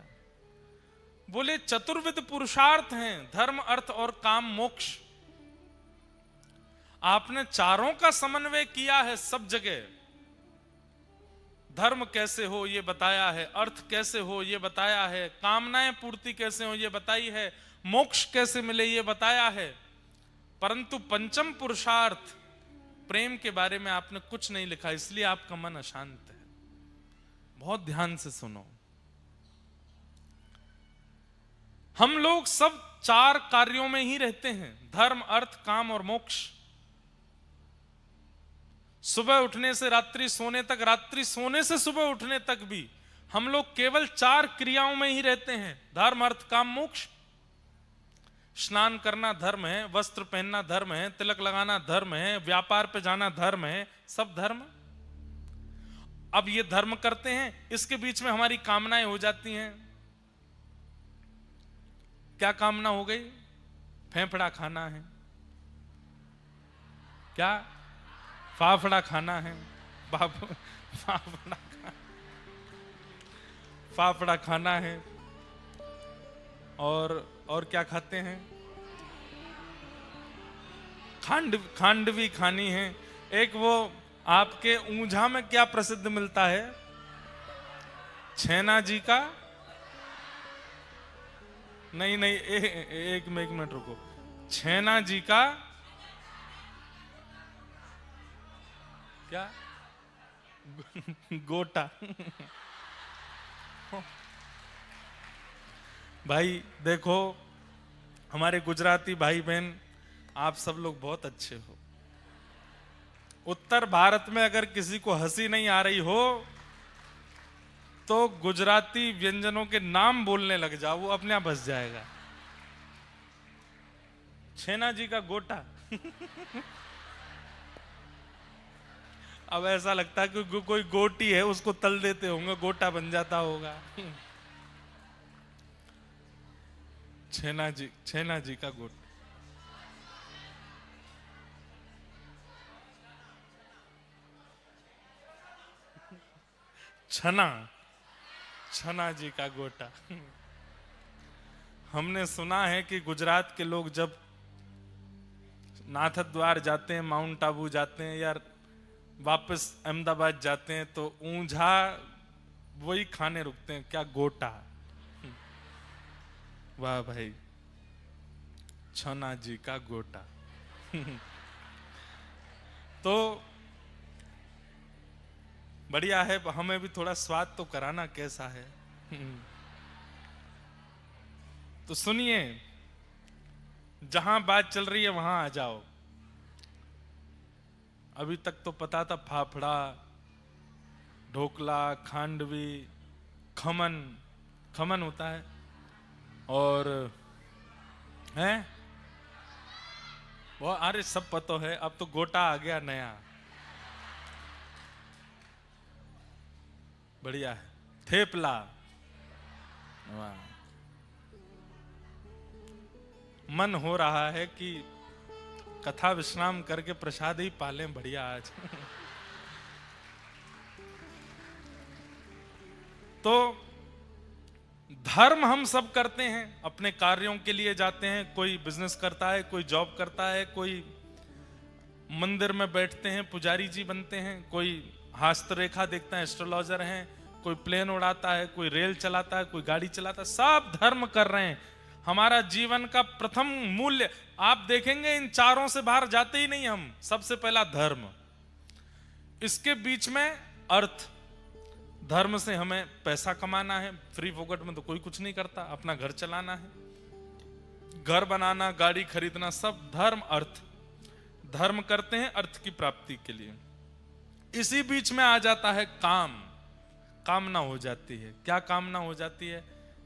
बोले चतुर्विध पुरुषार्थ हैं, धर्म अर्थ और काम मोक्ष। आपने चारों का समन्वय किया है सब जगह। धर्म कैसे हो ये बताया है, अर्थ कैसे हो ये बताया है, कामनाएं पूर्ति कैसे हो ये बताई है, मोक्ष कैसे मिले ये बताया है, परंतु पंचम पुरुषार्थ प्रेम के बारे में आपने कुछ नहीं लिखा, इसलिए आपका मन अशांत है। बहुत ध्यान से सुनो। हम लोग सब 4 कार्यों में ही रहते हैं, धर्म अर्थ काम और मोक्ष। सुबह उठने से रात्रि सोने तक, रात्रि सोने से सुबह उठने तक भी हम लोग केवल 4 क्रियाओं में ही रहते हैं, धर्म अर्थ काम मोक्ष। स्नान करना धर्म है, वस्त्र पहनना धर्म है, तिलक लगाना धर्म है, व्यापार पे जाना धर्म है, सब धर्म। अब ये धर्म करते हैं, इसके बीच में हमारी कामनाएं हो जाती हैं। क्या कामना हो गई? फेफड़ा खाना है, क्या फाफड़ा खाना है, फाफड़ा खाना है, और क्या खाते हैं? खांड भी खानी है। एक वो आपके ऊंझा में क्या प्रसिद्ध मिलता है? छैना जी का, नहीं एक मिनट रुको, छैना जी का क्या? गोटा। भाई देखो, हमारे गुजराती भाई बहन आप सब लोग बहुत अच्छे हो। उत्तर भारत में अगर किसी को हंसी नहीं आ रही हो तो गुजराती व्यंजनों के नाम बोलने लग जाओ, वो अपने आप हंस जाएगा। छैना जी का गोटा। अब ऐसा लगता है कि कोई गोटी है उसको तल देते होंगे, गोटा बन जाता होगा। छैना जी का गोटा। छना जी का गोटा। हमने सुना है कि गुजरात के लोग जब नाथद्वार जाते हैं, माउंट आबू जाते हैं या वापस अहमदाबाद जाते हैं तो ऊंझा वही खाने रुकते हैं, क्या? गोटा। वाह भाई, छना जी का गोटा। तो बढ़िया है, हमें भी थोड़ा स्वाद तो कराना कैसा है। तो सुनिए, जहां बात चल रही है वहां आ जाओ। अभी तक तो पता था फाफड़ा, ढोकला, खांडवी, खमन होता है, और है वो, अरे सब पता है। अब तो गोटा आ गया नया, बढ़िया है। थेपला, वाह। मन हो रहा है कि कथा विश्राम करके प्रसाद ही पालें, बढ़िया आज। तो धर्म हम सब करते हैं, अपने कार्यों के लिए जाते हैं, कोई बिजनेस करता है, कोई जॉब करता है, कोई मंदिर में बैठते हैं, पुजारी जी बनते हैं, कोई हस्तरेखा देखते हैं, एस्ट्रोलॉजर हैं, कोई प्लेन उड़ाता है, कोई रेल चलाता है, कोई गाड़ी चलाता है, सब धर्म कर रहे हैं। हमारा जीवन का प्रथम मूल्य आप देखेंगे, इन चारों से बाहर जाते ही नहीं हम। सबसे पहला धर्म, इसके बीच में अर्थ। धर्म से हमें पैसा कमाना है, फ्री फोकट में तो कोई कुछ नहीं करता, अपना घर चलाना है, घर बनाना, गाड़ी खरीदना, सब धर्म अर्थ। धर्म करते हैं अर्थ की प्राप्ति के लिए। इसी बीच में आ जाता है काम। कामना हो जाती है। क्या कामना हो जाती है?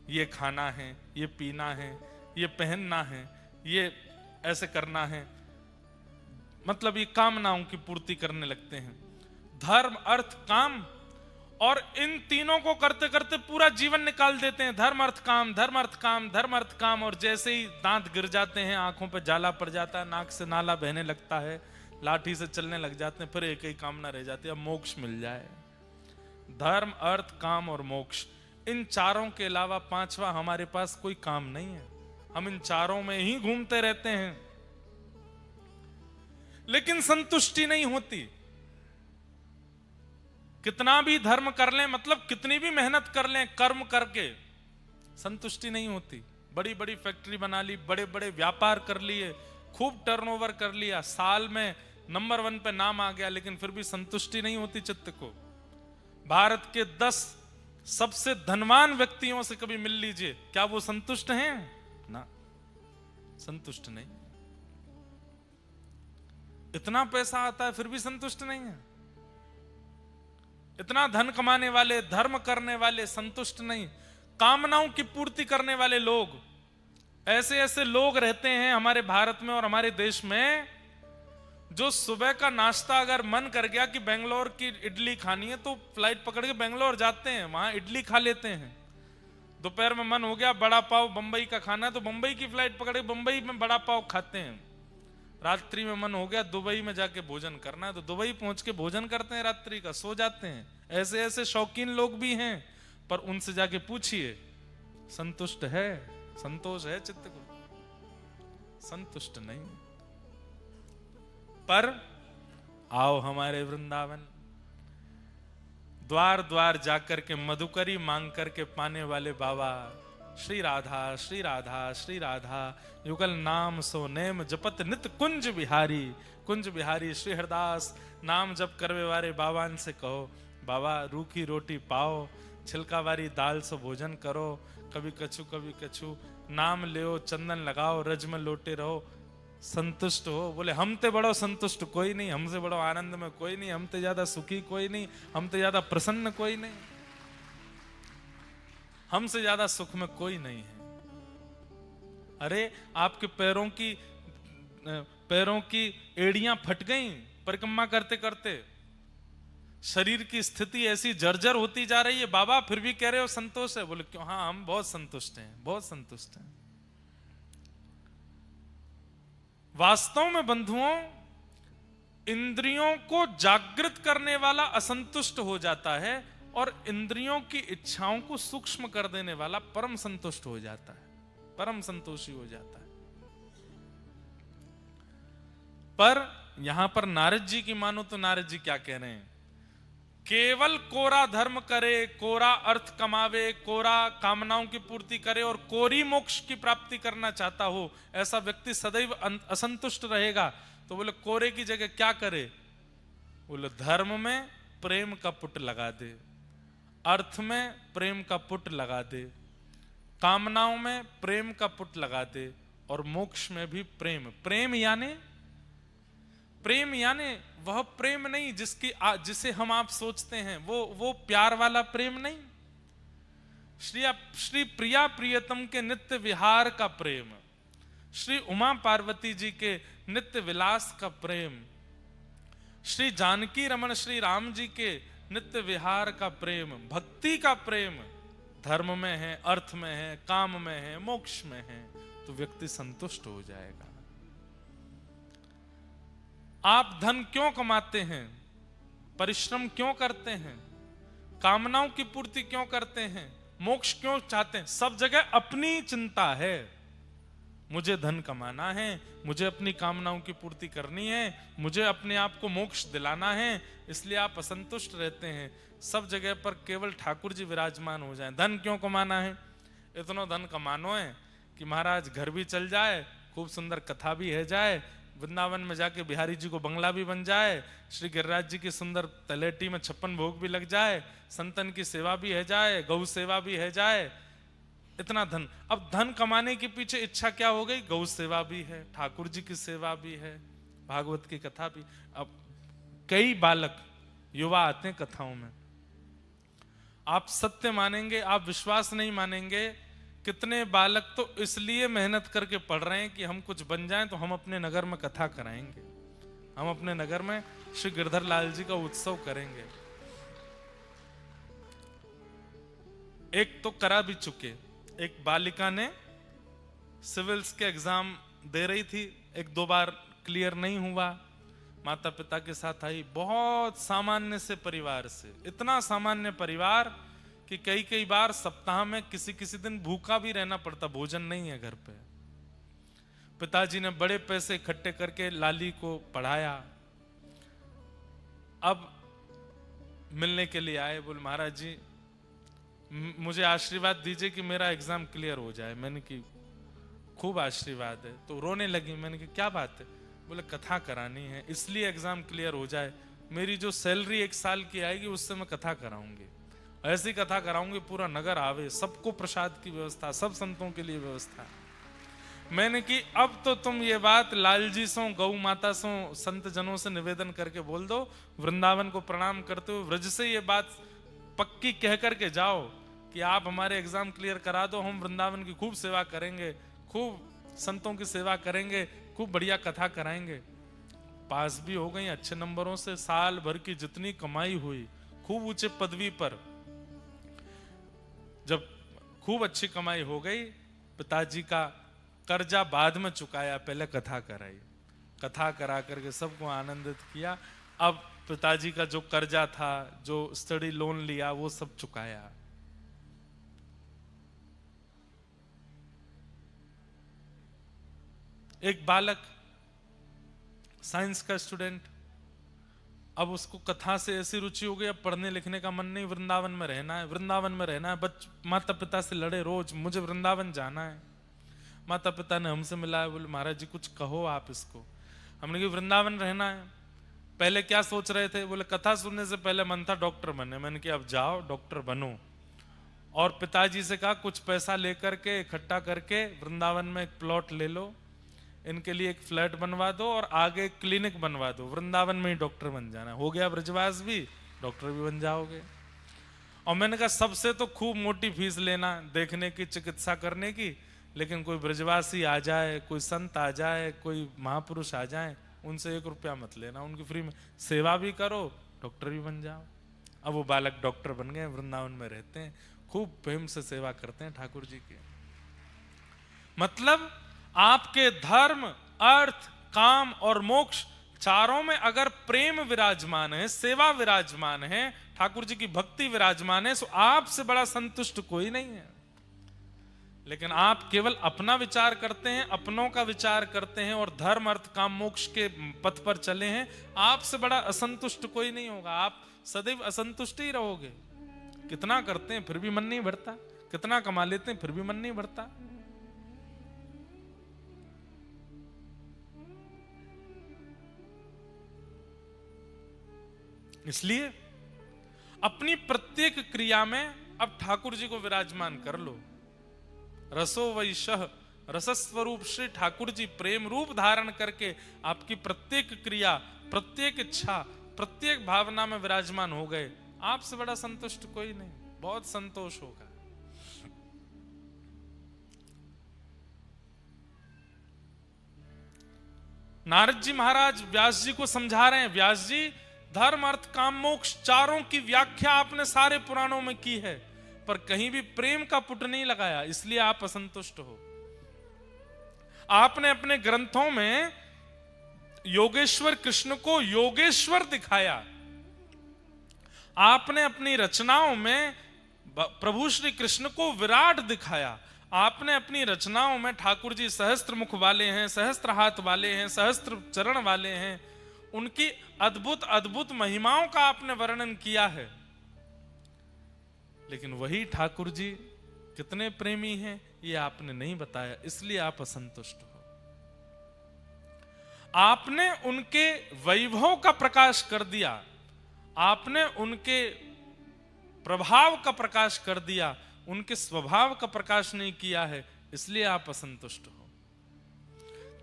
ये खाना है, ये पीना है, ये पहनना है, ये ऐसे करना है, मतलब ये कामनाओं की पूर्ति करने लगते हैं। धर्म अर्थ काम, और इन तीनों को करते करते पूरा जीवन निकाल देते हैं। धर्म अर्थ काम, धर्म अर्थ काम, धर्म अर्थ काम, और जैसे ही दांत गिर जाते हैं, आंखों पे जाला पड़ जाता है, नाक से नाला बहने लगता है, लाठी से चलने लग जाते हैं, फिर एक ही कामना रह जाती है, अब मोक्ष मिल जाए। धर्म अर्थ काम और मोक्ष, इन चारों के अलावा पांचवा हमारे पास कोई काम नहीं है। हम इन चारों में ही घूमते रहते हैं, लेकिन संतुष्टि नहीं होती। कितना भी धर्म कर लें, मतलब कितनी भी मेहनत कर लें, कर्म करके संतुष्टि नहीं होती। बड़ी बड़ी फैक्ट्री बना ली, बड़े बड़े व्यापार कर लिए, खूब टर्नओवर कर लिया, साल में नंबर 1 पे नाम आ गया, लेकिन फिर भी संतुष्टि नहीं होती चित्त को। भारत के 10 सबसे धनवान व्यक्तियों से कभी मिल लीजिए, क्या वो संतुष्ट हैं? ना, संतुष्ट नहीं। इतना पैसा आता है फिर भी संतुष्ट नहीं है। इतना धन कमाने वाले, धर्म करने वाले, संतुष्ट नहीं। कामनाओं की पूर्ति करने वाले लोग, ऐसे ऐसे लोग रहते हैं हमारे भारत में और हमारे देश में, जो सुबह का नाश्ता अगर मन कर गया कि बेंगलोर की इडली खानी है, तो फ्लाइट पकड़ के बेंगलोर जाते हैं, वहां इडली खा लेते हैं। दोपहर में मन हो गया बड़ा पाव बंबई का खाना है, तो बंबई की फ्लाइट पकड़ के बंबई में बड़ा पाव खाते हैं। रात्रि में मन हो गया दुबई में जाके भोजन करना है, तो दुबई पहुंच के भोजन करते हैं, रात्रि का सो जाते हैं। ऐसे ऐसे शौकीन लोग भी हैं, पर उनसे जाके पूछिए संतुष्ट है? संतोष है चित्त को? संतुष्ट नहीं। पर आओ हमारे वृंदावन, द्वार द्वार जाकर के मधुकरी मांग करके पाने वाले बाबा, श्री राधा श्री राधा श्री राधा, युगल नाम सो नेम जपत नित कुंज बिहारी। कुंज बिहारी श्री हरदास नाम जप करवे वाले बाबा से कहो, बाबा रूखी रोटी पाओ, छिलका वाली दाल से भोजन करो, कभी कछु नाम ले, चंदन लगाओ, रज में लोटे रहो, संतुष्ट हो। बोले हम ते बड़ो संतुष्ट कोई नहीं, हमसे बड़ो आनंद में कोई नहीं, हम ते ज्यादा सुखी कोई नहीं, हम ते ज्यादा प्रसन्न कोई नहीं, हमसे ज्यादा सुख में कोई नहीं है। अरे आपके पैरों की एड़ियां फट गई परिक्रमा करते करते, शरीर की स्थिति ऐसी जर्जर होती जा रही है, बाबा फिर भी कह रहे हो संतोष है? बोले क्यों? हाँ, हम बहुत संतुष्ट हैं, बहुत संतुष्ट हैं। वास्तव में बंधुओं, इंद्रियों को जागृत करने वाला असंतुष्ट हो जाता है, और इंद्रियों की इच्छाओं को सूक्ष्म कर देने वाला परम संतुष्ट हो जाता है, परम संतोषी हो जाता है। पर यहां पर नारद जी की मानो तो नारद जी क्या कह रहे हैं? केवल कोरा धर्म करे, कोरा अर्थ कमावे, कोरा कामनाओं की पूर्ति करे और कोरी मोक्ष की प्राप्ति करना चाहता हो, ऐसा व्यक्ति सदैव असंतुष्ट रहेगा। तो बोले कोरे की जगह क्या करे? बोले धर्म में प्रेम का पुट लगा दे, अर्थ में प्रेम का पुट लगा दे, कामनाओं में प्रेम का पुट लगा दे, और मोक्ष में भी प्रेम। प्रेम यानी वह प्रेम नहीं जिसे हम आप सोचते हैं, वो प्यार वाला प्रेम नहीं। श्री प्रिया प्रियतम के नित्य विहार का प्रेम, श्री उमा पार्वती जी के नित्य विलास का प्रेम, श्री जानकी रमन श्री राम जी के नित्य विहार का प्रेम, भक्ति का प्रेम धर्म में है, अर्थ में है, काम में है, मोक्ष में है, तो व्यक्ति संतुष्ट हो जाएगा। आप धन क्यों कमाते हैं? परिश्रम क्यों करते हैं? कामनाओं की पूर्ति क्यों करते हैं, मोक्ष क्यों चाहते हैं? सब जगह अपनी चिंता है। मुझे धन कमाना है, मुझे अपनी कामनाओं की पूर्ति करनी है, मुझे अपने आप को मोक्ष दिलाना है, इसलिए आप असंतुष्ट रहते हैं। सब जगह पर केवल ठाकुर जी विराजमान हो जाएं। धन क्यों कमाना है? इतना धन कमानो है कि महाराज घर भी चल जाए, खूब सुंदर कथा भी है जाए, वृंदावन में जाके बिहारी जी को बंगला भी बन जाए, श्री गिरिराज जी की सुंदर तलेटी में 56 भोग भी लग जाए, संतन की सेवा भी है जाए, गौ सेवा भी है जाए, इतना धन। अब धन कमाने के पीछे इच्छा क्या हो गई? गौ सेवा भी है, ठाकुर जी की सेवा भी है, भागवत की कथा भी। अब कई बालक युवा आते हैं कथाओं में, आप सत्य मानेंगे, आप विश्वास नहीं मानेंगे, कितने बालक तो इसलिए मेहनत करके पढ़ रहे हैं कि हम कुछ बन जाएं तो हम अपने नगर में कथा कराएंगे, हम अपने नगर में श्री गिरधर लाल जी का उत्सव करेंगे। एक तो करा भी चुके, एक बालिका ने सिविल्स के एग्जाम दे रही थी, 1-2 बार क्लियर नहीं हुआ, माता पिता के साथ आई, बहुत सामान्य से परिवार से, इतना सामान्य परिवार कि कई बार सप्ताह में किसी दिन भूखा भी रहना पड़ता, भोजन नहीं है घर पे। पिताजी ने बड़े पैसे इकट्ठे करके लाली को पढ़ाया। अब मिलने के लिए आए, बोले महाराज जी मुझे आशीर्वाद दीजिए कि मेरा एग्जाम क्लियर हो जाए। मैंने कि खूब आशीर्वाद है। तो रोने लगी। मैंने कि क्या बात है? बोले कथा करानी है, इसलिए एग्जाम क्लियर हो जाए। मेरी जो सैलरी 1 साल की आएगी उससे मैं कथा कराऊंगी, ऐसी कथा कराऊंगी पूरा नगर आवे, सबको प्रसाद की व्यवस्था, सब संतों के लिए व्यवस्था। मैंने कि अब तो तुम ये बात लालजी सो, गौ माता सो, संत जनों से निवेदन करके बोल दो, वृंदावन को प्रणाम करते हुए व्रज से ये बात पक्की कह करके जाओ कि आप हमारे एग्जाम क्लियर करा दो, हम वृंदावन की खूब सेवा करेंगे, खूब संतों की सेवा करेंगे, खूब बढ़िया कथा कराएंगे। पास भी हो गई अच्छे नंबरों से, साल भर की जितनी कमाई हुई, खूब ऊंचे पदवी पर, जब खूब अच्छी कमाई हो गई, पिताजी का कर्जा बाद में चुकाया, पहले कथा कराई, कथा करा करके सबको आनंदित किया। अब पिताजी का जो कर्जा था, जो स्टडी लोन लिया, वो सब चुकाया। एक बालक साइंस का स्टूडेंट, अब उसको कथा से ऐसी रुचि हो गई, अब पढ़ने लिखने का मन नहीं, वृंदावन में रहना है, वृंदावन में रहना है। माता पिता से लड़े रोज, मुझे वृंदावन जाना है। माता पिता ने हमसे मिलाया, बोले महाराज जी कुछ कहो आप इसको। हमने कहा वृंदावन रहना है। पहले क्या सोच रहे थे? बोले कथा सुनने से पहले मन था डॉक्टर बनने। मैंने कहा अब जाओ डॉक्टर बनो। और पिताजी से कहा कुछ पैसा लेकर के इकट्ठा करके वृंदावन में एक प्लॉट ले लो, इनके लिए एक फ्लैट बनवा दो और आगे क्लिनिक बनवा दो, वृंदावन में ही डॉक्टर बन जाना। हो गया ब्रजवास भी, डॉक्टर भी बन जाओगे। और मैंने कहा सबसे तो खूब मोटी फीस लेना देखने की, चिकित्सा करने की, लेकिन कोई ब्रजवासी आ जाए, कोई संत आ जाए, कोई महापुरुष आ जाए, उनसे 1 रुपया मत लेना, उनकी फ्री में सेवा भी करो, डॉक्टर भी बन जाओ। अब वो बालक डॉक्टर बन गए, वृंदावन में रहते हैं, खूब प्रेम से सेवा करते हैं ठाकुर जी की। मतलब आपके धर्म, अर्थ, काम और मोक्ष चारों में अगर प्रेम विराजमान है, सेवा विराजमान है, ठाकुर जी की भक्ति विराजमान है, तो आपसे बड़ा संतुष्ट कोई नहीं है। लेकिन आप केवल अपना विचार करते हैं, अपनों का विचार करते हैं और धर्म, अर्थ, काम, मोक्ष के पथ पर चले हैं, आपसे बड़ा असंतुष्ट कोई नहीं होगा। आप सदैव असंतुष्ट ही रहोगे। कितना करते हैं फिर भी मन नहीं भरता, कितना कमा लेते हैं फिर भी मन नहीं भरता। इसलिए अपनी प्रत्येक क्रिया में अब ठाकुर जी को विराजमान कर लो। रसो वैशः, रसस्वरूप श्री ठाकुर जी प्रेम रूप धारण करके आपकी प्रत्येक क्रिया, प्रत्येक इच्छा, प्रत्येक भावना में विराजमान हो गए, आपसे बड़ा संतुष्ट कोई नहीं, बहुत संतोष होगा। नारद जी महाराज व्यास जी को समझा रहे हैं, व्यास जी धर्म, अर्थ, काम, मोक्ष चारों की व्याख्या आपने सारे पुराणों में की है, पर कहीं भी प्रेम का पुट नहीं लगाया, इसलिए आप असंतुष्ट हो। आपने अपने ग्रंथों में योगेश्वर कृष्ण को योगेश्वर दिखाया, आपने अपनी रचनाओं में प्रभु श्री कृष्ण को विराट दिखाया। आपने अपनी रचनाओं में ठाकुर जी सहस्त्र मुख वाले हैं, सहस्त्र हाथ वाले हैं, सहस्त्र चरण वाले हैं, उनकी अद्भुत अद्भुत महिमाओं का आपने वर्णन किया है। लेकिन वही ठाकुर जी कितने प्रेमी हैं ये आपने नहीं बताया, इसलिए आप असंतुष्ट हो। आपने उनके वैभव का प्रकाश कर दिया, आपने उनके प्रभाव का प्रकाश कर दिया, उनके स्वभाव का प्रकाश नहीं किया है, इसलिए आप असंतुष्ट हो।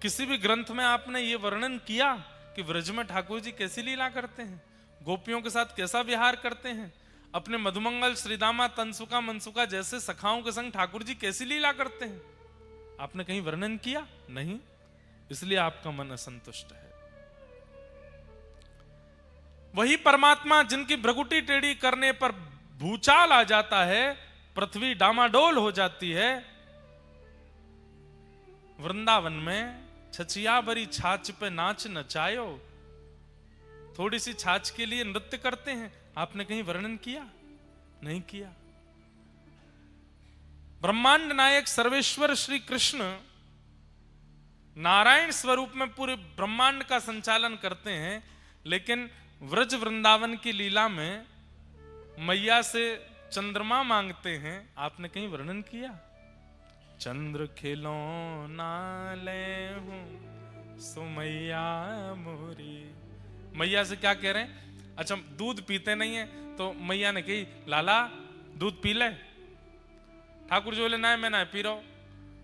किसी भी ग्रंथ में आपने ये वर्णन किया कि व्रज में ठाकुर जी कैसी लीला करते हैं, गोपियों के साथ कैसा विहार करते हैं, अपने मधुमंगल, श्रीदामा, तनसुका, मनसुका जैसे सखाओं के संग ठाकुर जी कैसी लीला करते हैं? आपने कहीं वर्णन किया? नहीं, इसलिए आपका मन असंतुष्ट है। वही परमात्मा जिनकी भ्रगुटी टेढ़ी करने पर भूचाल आ जाता है, पृथ्वी डामाडोल हो जाती है, वृंदावन में छचिया भरी छाछ पे नाच नचायो, थोड़ी सी छाछ के लिए नृत्य करते हैं, आपने कहीं वर्णन किया? नहीं किया। ब्रह्मांड नायक सर्वेश्वर श्री कृष्ण नारायण स्वरूप में पूरे ब्रह्मांड का संचालन करते हैं, लेकिन व्रज वृंदावन की लीला में मैया से चंद्रमा मांगते हैं, आपने कहीं वर्णन किया? चंद्र खिलौना ले हूं सुमैया मोरी। मैया से क्या कह रहे हैं? अच्छा, दूध पीते नहीं है तो मैया ने कही लाला दूध पी ले। ठाकुर जी बोले ना मैं ना पी रहा हूं।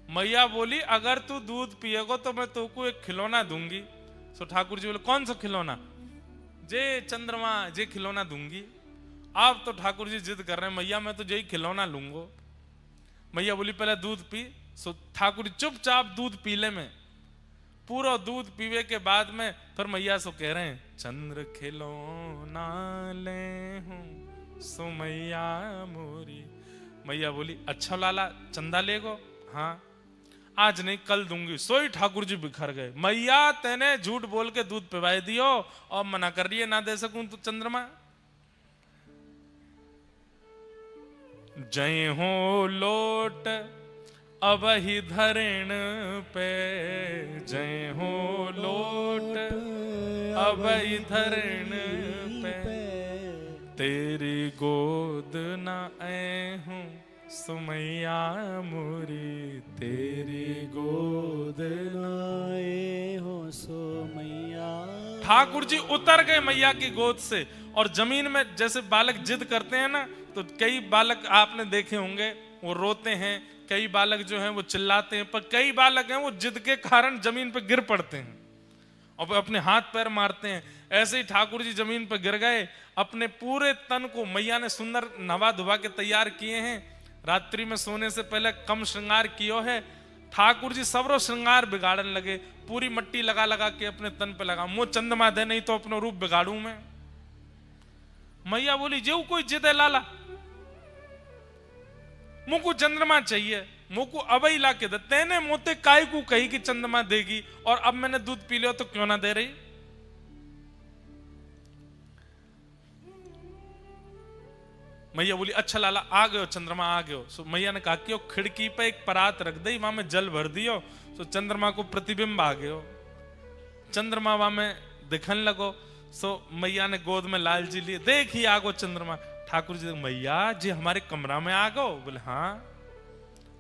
मैया बोली अगर तू दूध पिएगो तो मैं तुमको एक खिलौना दूंगी। तो ठाकुर जी बोले कौन सा खिलौना? जे चंद्रमा जे खिलौना दूंगी। अब तो ठाकुर जी जिद कर रहे हैं मैया मैं तो यही खिलौना लूंगो। मैया बोली पहले दूध पी। सो ठाकुर जी चुपचाप दूध पी ले में, पूरा दूध पीवे के बाद में फिर मैया से कह रहे हैं चंद्र खिलौना ले हूं सुमैया मोरी। मैया बोली अच्छा लाला चंदा लेगो? हाँ आज नहीं कल दूंगी। सोई ठाकुर जी बिखर गए। मैया तेने झूठ बोल के दूध पिवाई दियो और मना कर रही है ना दे सकूं तो चंद्रमा। जय हो लोट अब ही धरण पे, जय हो लोट अब ही धरण पे, तेरी गोद न आए हूं सुमैया मोरी, तेरी गोद न आए हो सुमैया। ठाकुर जी उतर गए मैया की गोद से और जमीन में जैसे बालक जिद करते हैं ना, तो कई बालक आपने देखे होंगे वो रोते हैं, कई बालक जो हैं वो चिल्लाते हैं, पर कई बालक हैं वो जिद के कारण जमीन पर गिर पड़ते हैं और अपने हाथ पैर मारते हैं। ऐसे ही ठाकुर जी जमीन पर गिर गए। अपने पूरे तन को मैया ने सुंदर नवा धुवा के तैयार किए हैं। रात्रि में सोने से पहले कम श्रृंगार कियो है। ठाकुर जी सबरो श्रृंगार बिगाड़ने लगे। पूरी मट्टी लगा लगा के अपने तन पे लगा, मुंह चंद्रमा दे नहीं तो अपनो रूप बिगाड़ू मैं। मैया बोली जेऊ कोई जिद है लाला, मुझको चंद्रमा चाहिए, मुझको अबई ला के दे। तेने मोते काय को कही कि चंद्रमा देगी और अब मैंने दूध पी लिया तो क्यों ना दे रही? मैया बोली अच्छा लाला आ गयो चंद्रमा आ गयो। सो मैया ने कहा कि खिड़की पे एक परात रख दई, वहां में जल भर दियो। सो चंद्रमा को प्रतिबिंब आ गयो, चंद्रमा वहां में दिखन लगो। सो मैया ने गोद में लाल जी लिए, देखी आगो चंद्रमा। ठाकुर जी मैया जी हमारे कमरा में आ गो? बोले हाँ।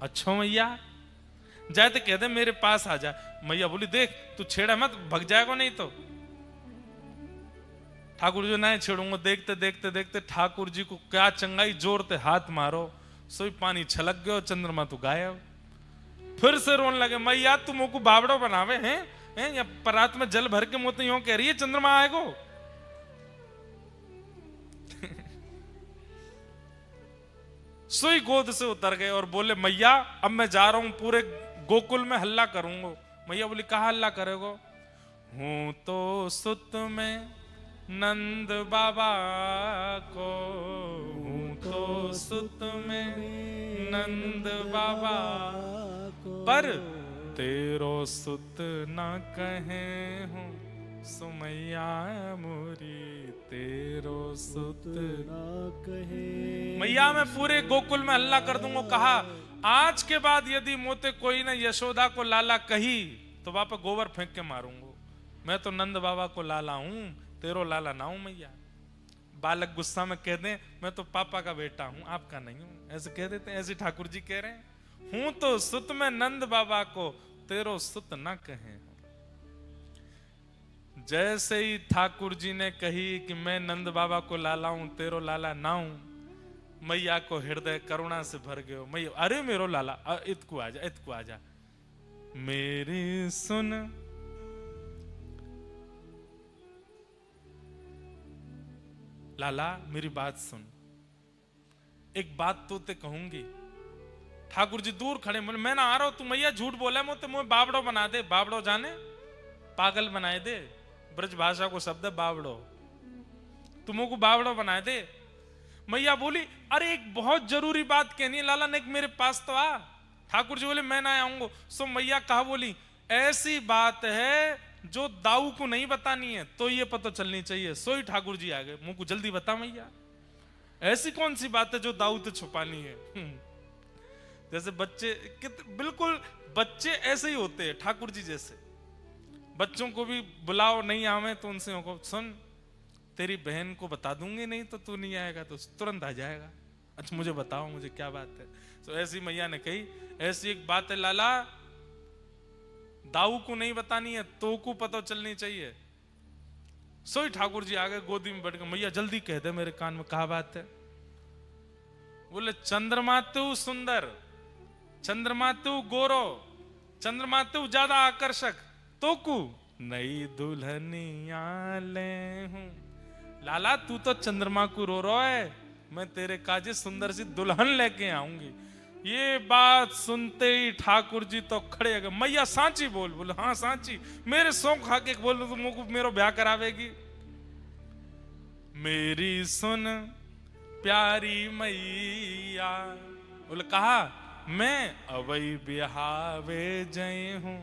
अच्छा मैया जाए तो कह दे मेरे पास आ जा। मैया बोली देख तू छेड़ा मत, भग जाएगा नहीं तो। ठाकुर जी नहीं छेड़ूंगा। देखते देखते देखते ठाकुर जी को क्या चंगाई, जोरते हाथ मारो, सोई पानी छलक गयो, चंद्रमा तो गायब। फिर से रोने लगे मैया तू मुझको बावड़ो बनावे हैं या परात में जल भर के मोते यूं कह रही है चंद्रमा आएगो? सोई गोद से उतर गए और बोले मैया अब मैं जा रहा हूं, पूरे गोकुल में हल्ला करूंगा। मैया बोली कहा हल्ला करेगो? हूं तो सुत में नंद बाबा को, हूं तो सुत में नंद बाबा पर तेरो सुत न कहे हूं सुमैया मोरी, तेरो सुत ना कहे। मैया मैं पूरे गोकुल में हल्ला कर दूंगा। कहा आज के बाद यदि मोते कोई ने यशोदा को लाला कही तो वहां पर गोबर फेंक के मारूंगा। मैं तो नंद बाबा को लाला हूं, तेरो लाला ना हूं मैया। बालक गुस्सा में कह दें मैं तो पापा का बेटा हूं, आपका नहीं हूं, ऐसे कह देते हैं। ऐसे ठाकुर जी कह रहे हैं, हूं तो सुत में नंद बाबा को, तेरो सुत ना कहे। जैसे ही ठाकुर जी ने कही कि मैं नंद बाबा को लाला हूं, तेरो लाला ना हूं, मैया को हृदय करुणा से भर गयो। मैया अरे मेरो लाला, इतकू आजा, इतकू आजा, मेरी सुन लाला, मेरी बात सुन, एक बात तो ते कहूंगी। ठाकुर जी दूर खड़े, मैं ना आ रहा हूं, तू मैया झूठ बोला, मुझे बाबड़ो बना दे। बाबड़ो जाने, पागल बनाए दे, ब्रज भाषा को शब्द है बाबड़ो, तुमको बाबड़ो बनाए दे। मैया बोली अरे एक बहुत जरूरी बात कहनी है लाला, ने मेरे पास तो आ। ठाकुर जी बोले मैं ना आऊंगा। सो मैया कहा बोली ऐसी बात है जो दाऊ को नहीं बतानी है, तो ये पता चलनी चाहिए। सोई ठाकुर जी आ गए, मुंह को जल्दी बता मैया, ऐसी कौन सी बात है जो दाऊ तो छुपानी है। जैसे बच्चे, बिल्कुल बच्चे ऐसे ही होते हैं ठाकुर जी जैसे। बच्चों को भी बुलाओ, नहीं आवे तो उनसे को सुन तेरी बहन को बता दूंगी, नहीं तो तू नहीं आएगा तो तुरंत आ जाएगा। अच्छा मुझे बताओ, मुझे क्या बात है। तो ऐसी मैया ने कही ऐसी एक बात है लाला, दाऊ को नहीं बतानी है, तो को पता चलनी चाहिए। सोई ठाकुर जी आ गए, गोदी में बैठ गए। मैया जल्दी कह दे मेरे कान में, कहा बात है। बोले चंद्रमा तू सुंदर, चंद्रमा तू गोरो, चंद्रमा तू ज्यादा आकर्षक, तो कु नई दुल्हनिया ले हूं। लाला तू तो चंद्रमा को रो रहा है, मैं तेरे काजे सुंदर सी दुल्हन लेके आऊंगी। ये बात सुनते ही ठाकुर जी तो खड़े हो गए। मैया सांची बोल। बोले हाँ सांची, मेरे सौ खा के बोल तो मुझको मेरो ब्याह करावेगी। मेरी सुन प्यारी मैया। बोले कहा मैं अवई ब्याहवे जय हूं,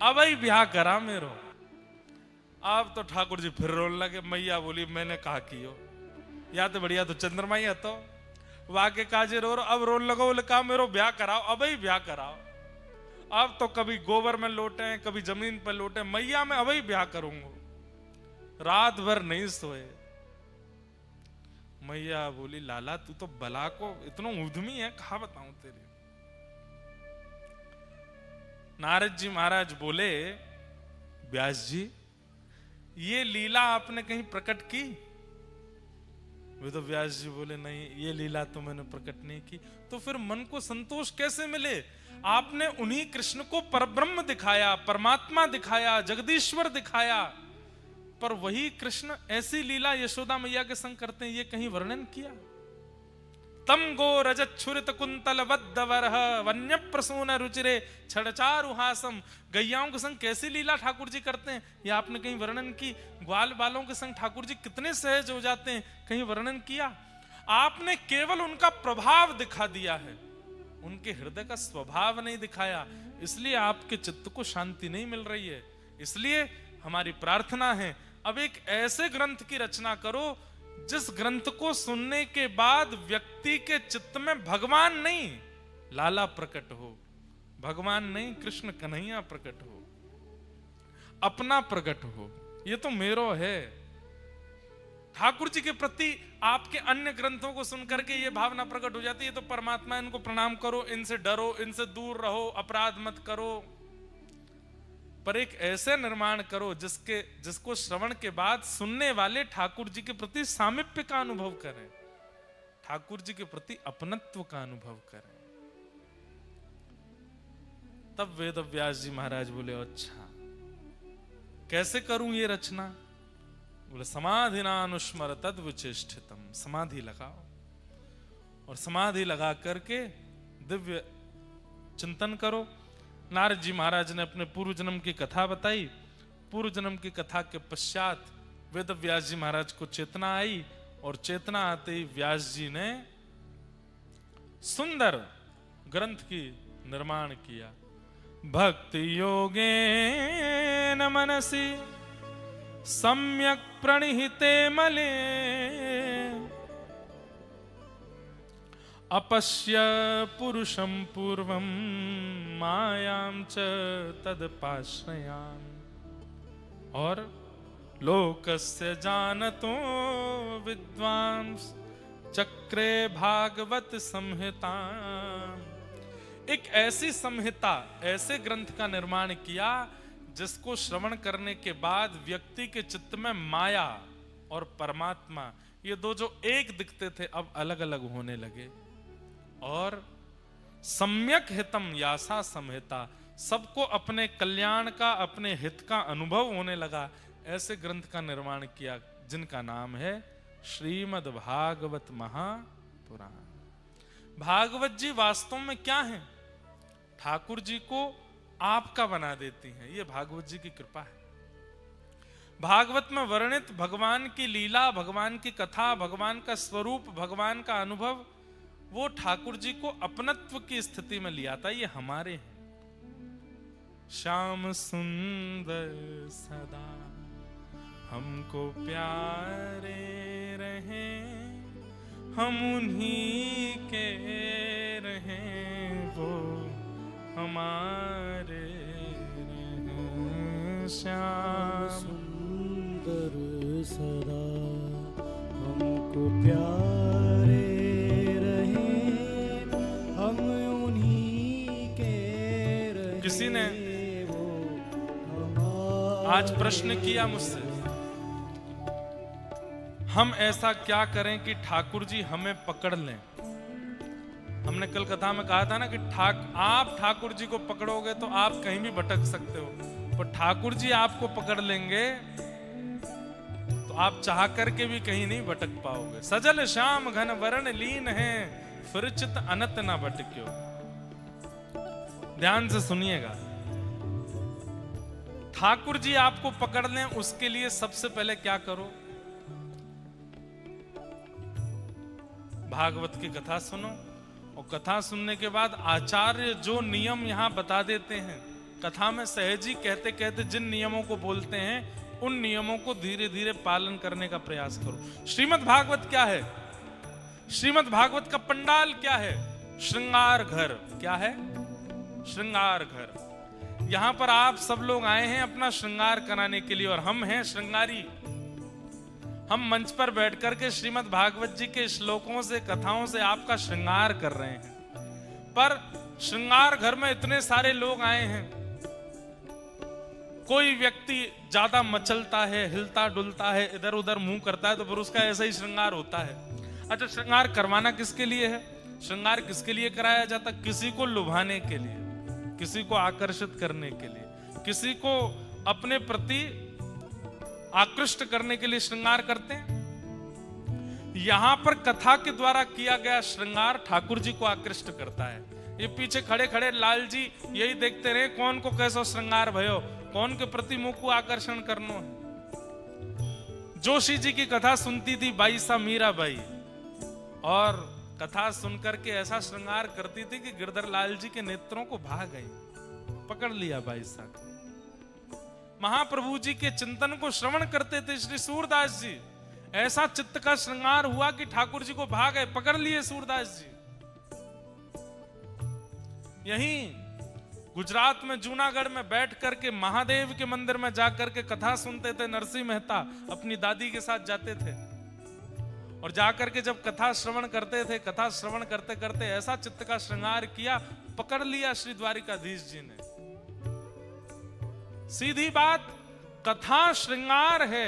अवई ब्याह करा मेरो। अब तो ठाकुर जी फिर रोने लगे। मैया बोली मैंने कहा कि हो, या तो बढ़िया तो चंद्रमा ही है, तो वाके काजे रो, अब रोन लगो। बोले कहा मेरो ब्याह कराओ, अब ही ब्याह कराओ। अब तो कभी गोबर में लोटे, कभी जमीन पर लोटे, मैया मैं अब ही ब्याह करूंगा। रात भर नहीं सोए। मैया बोली लाला तू तो बला को इतना उद्यमी है, कहा बताऊं तेरे। नारद जी महाराज बोले व्यास जी ये लीला आपने कहीं प्रकट की। वे तो व्यास जी बोले नहीं ये लीला तो मैंने प्रकट नहीं की। तो फिर मन को संतोष कैसे मिले? आपने उन्हीं कृष्ण को परब्रह्म दिखाया, परमात्मा दिखाया, जगदीश्वर दिखाया, पर वही कृष्ण ऐसी लीला यशोदा मैया के संग करते हैं, ये कहीं वर्णन किया? तम गो रजत छुरित कुंतल वद्दवरह वन्य प्रसून रुचिरे छड़चारुहासम। गैयाओं के संग कैसी लीला ठाकुर जी करते हैं, ये आपने कहीं वर्णन की? ग्वाल बालों के संग ठाकुर जी कितने सहज हो जाते हैं, कहीं वर्णन किया? आपने केवल उनका प्रभाव दिखा दिया है, उनके हृदय का स्वभाव नहीं दिखाया, इसलिए आपके चित्त को शांति नहीं मिल रही है। इसलिए हमारी प्रार्थना है अब एक ऐसे ग्रंथ की रचना करो जिस ग्रंथ को सुनने के बाद व्यक्ति के चित्त में भगवान नहीं लाला प्रकट हो, भगवान नहीं कृष्ण कन्हैया प्रकट हो, अपना प्रकट हो। ये तो मेरो है। ठाकुर जी के प्रति आपके अन्य ग्रंथों को सुनकर के ये भावना प्रकट हो जाती है, तो परमात्मा इनको प्रणाम करो, इनसे डरो, इनसे दूर रहो, अपराध मत करो, पर एक ऐसे निर्माण करो जिसको श्रवण के बाद सुनने वाले ठाकुर जी के प्रति सामीप्य का अनुभव करें, ठाकुर जी के प्रति अपनत्व का अनुभव करें। तब वेद व्यास जी महाराज बोले अच्छा कैसे करूं ये रचना? बोले समाधिनानुस्मर तद विचेष्टितम। समाधि लगाओ और समाधि लगा करके दिव्य चिंतन करो। नारद जी महाराज ने अपने पूर्व जन्म की कथा बताई। पूर्व जन्म की कथा के पश्चात वेद व्यास जी महाराज को चेतना आई और चेतना आते ही व्यास जी ने सुंदर ग्रंथ की निर्माण किया। भक्ति योगेन मनसि सम्यक प्रणिहिते मले अपश्य पुरुषं पूर्वं मायां च तदपाश्रयान्। और लोकस्य जानतो विद्वांस चक्रे भागवत संहिता। एक ऐसी संहिता, ऐसे ग्रंथ का निर्माण किया जिसको श्रवण करने के बाद व्यक्ति के चित्त में माया और परमात्मा, ये दो जो एक दिखते थे अब अलग अलग होने लगे। और सम्यक हितम यासा संहिता, सबको अपने कल्याण का, अपने हित का अनुभव होने लगा। ऐसे ग्रंथ का निर्माण किया जिनका नाम है श्रीमद् भागवत महापुराण। भागवत जी वास्तव में क्या है? ठाकुर जी को आपका बना देती हैं। ये भागवत जी की कृपा है। भागवत में वर्णित भगवान की लीला, भगवान की कथा, भगवान का स्वरूप, भगवान का अनुभव, वो ठाकुर जी को अपनत्व की स्थिति में लिया था। ये हमारे हैं। श्याम सुंदर सदा हमको प्यारे रहे, हम उन्हीं के रहे, वो हमारे रहे। श्याम सुंदर सदा हमको प्यारे रहे, हम उन्हीं के रहे। किसी ने आज प्रश्न किया मुझसे, हम ऐसा क्या करें कि ठाकुर जी हमें पकड़ लें? हमने कल कथा में कहा था ना कि आप ठाकुर जी को पकड़ोगे तो आप कहीं भी भटक सकते हो, पर ठाकुर जी आपको पकड़ लेंगे तो आप चाह करके भी कहीं नहीं भटक पाओगे। सजल श्याम घन वरण लीन है, फिर चित अनत ना भटक्यो। ध्यान से सुनिएगा, ठाकुर जी आपको पकड़ लें उसके लिए सबसे पहले क्या करो? भागवत की कथा सुनो, और कथा सुनने के बाद आचार्य जो नियम यहां बता देते हैं, कथा में सहजी कहते कहते जिन नियमों को बोलते हैं, उन नियमों को धीरे धीरे पालन करने का प्रयास करो। श्रीमद् भागवत क्या है? श्रीमद् भागवत का पंडाल क्या है? श्रृंगार घर। क्या है? श्रृंगार घर। यहां पर आप सब लोग आए हैं अपना श्रृंगार कराने के लिए, और हम हैं श्रृंगारी। हम मंच पर बैठकर के श्रीमद् भागवत जी के श्लोकों से, कथाओं से आपका श्रृंगार कर रहे हैं। पर श्रृंगार घर में इतने सारे लोग आए हैं, कोई व्यक्ति ज्यादा मचलता है, हिलता डुलता है, इधर उधर मुंह करता है, तो फिर उसका ऐसा ही श्रृंगार होता है। अच्छा, श्रृंगार करवाना किसके लिए है? श्रृंगार किसके लिए कराया जाता? किसी को लुभाने के लिए, किसी को आकर्षित करने के लिए, किसी को अपने प्रति आकृष्ट करने के लिए श्रृंगार करते हैं। यहां पर कथा के द्वारा किया गया श्रृंगार ठाकुर जी को आकृष्ट करता है। ये पीछे खड़े खड़े लाल जी यही देखते रहे कौन को कैसा श्रृंगार भयो, कौन के प्रति मुख को आकर्षण करना है। जोशी जी की कथा सुनती थी बाई सा मीरा बाई, और कथा सुनकर के ऐसा श्रृंगार करती थी कि गिरधर लाल जी के नेत्रों को भाग गई, पकड़ लिया बाई सा। महाप्रभु जी के चिंतन को श्रवण करते थे श्री सूरदास जी, ऐसा चित्त का श्रृंगार हुआ कि ठाकुर जी को भाग गए, पकड़ लिए सूरदास जी। यहीं गुजरात में जूनागढ़ में बैठ करके महादेव के मंदिर में जाकर के कथा सुनते थे नरसिंह मेहता, अपनी दादी के साथ जाते थे, और जाकर के जब कथा श्रवण करते थे, कथा श्रवण करते करते ऐसा चित्त का श्रृंगार किया, पकड़ लिया श्री द्वारिकाधीश जी ने। सीधी बात, कथा श्रृंगार है।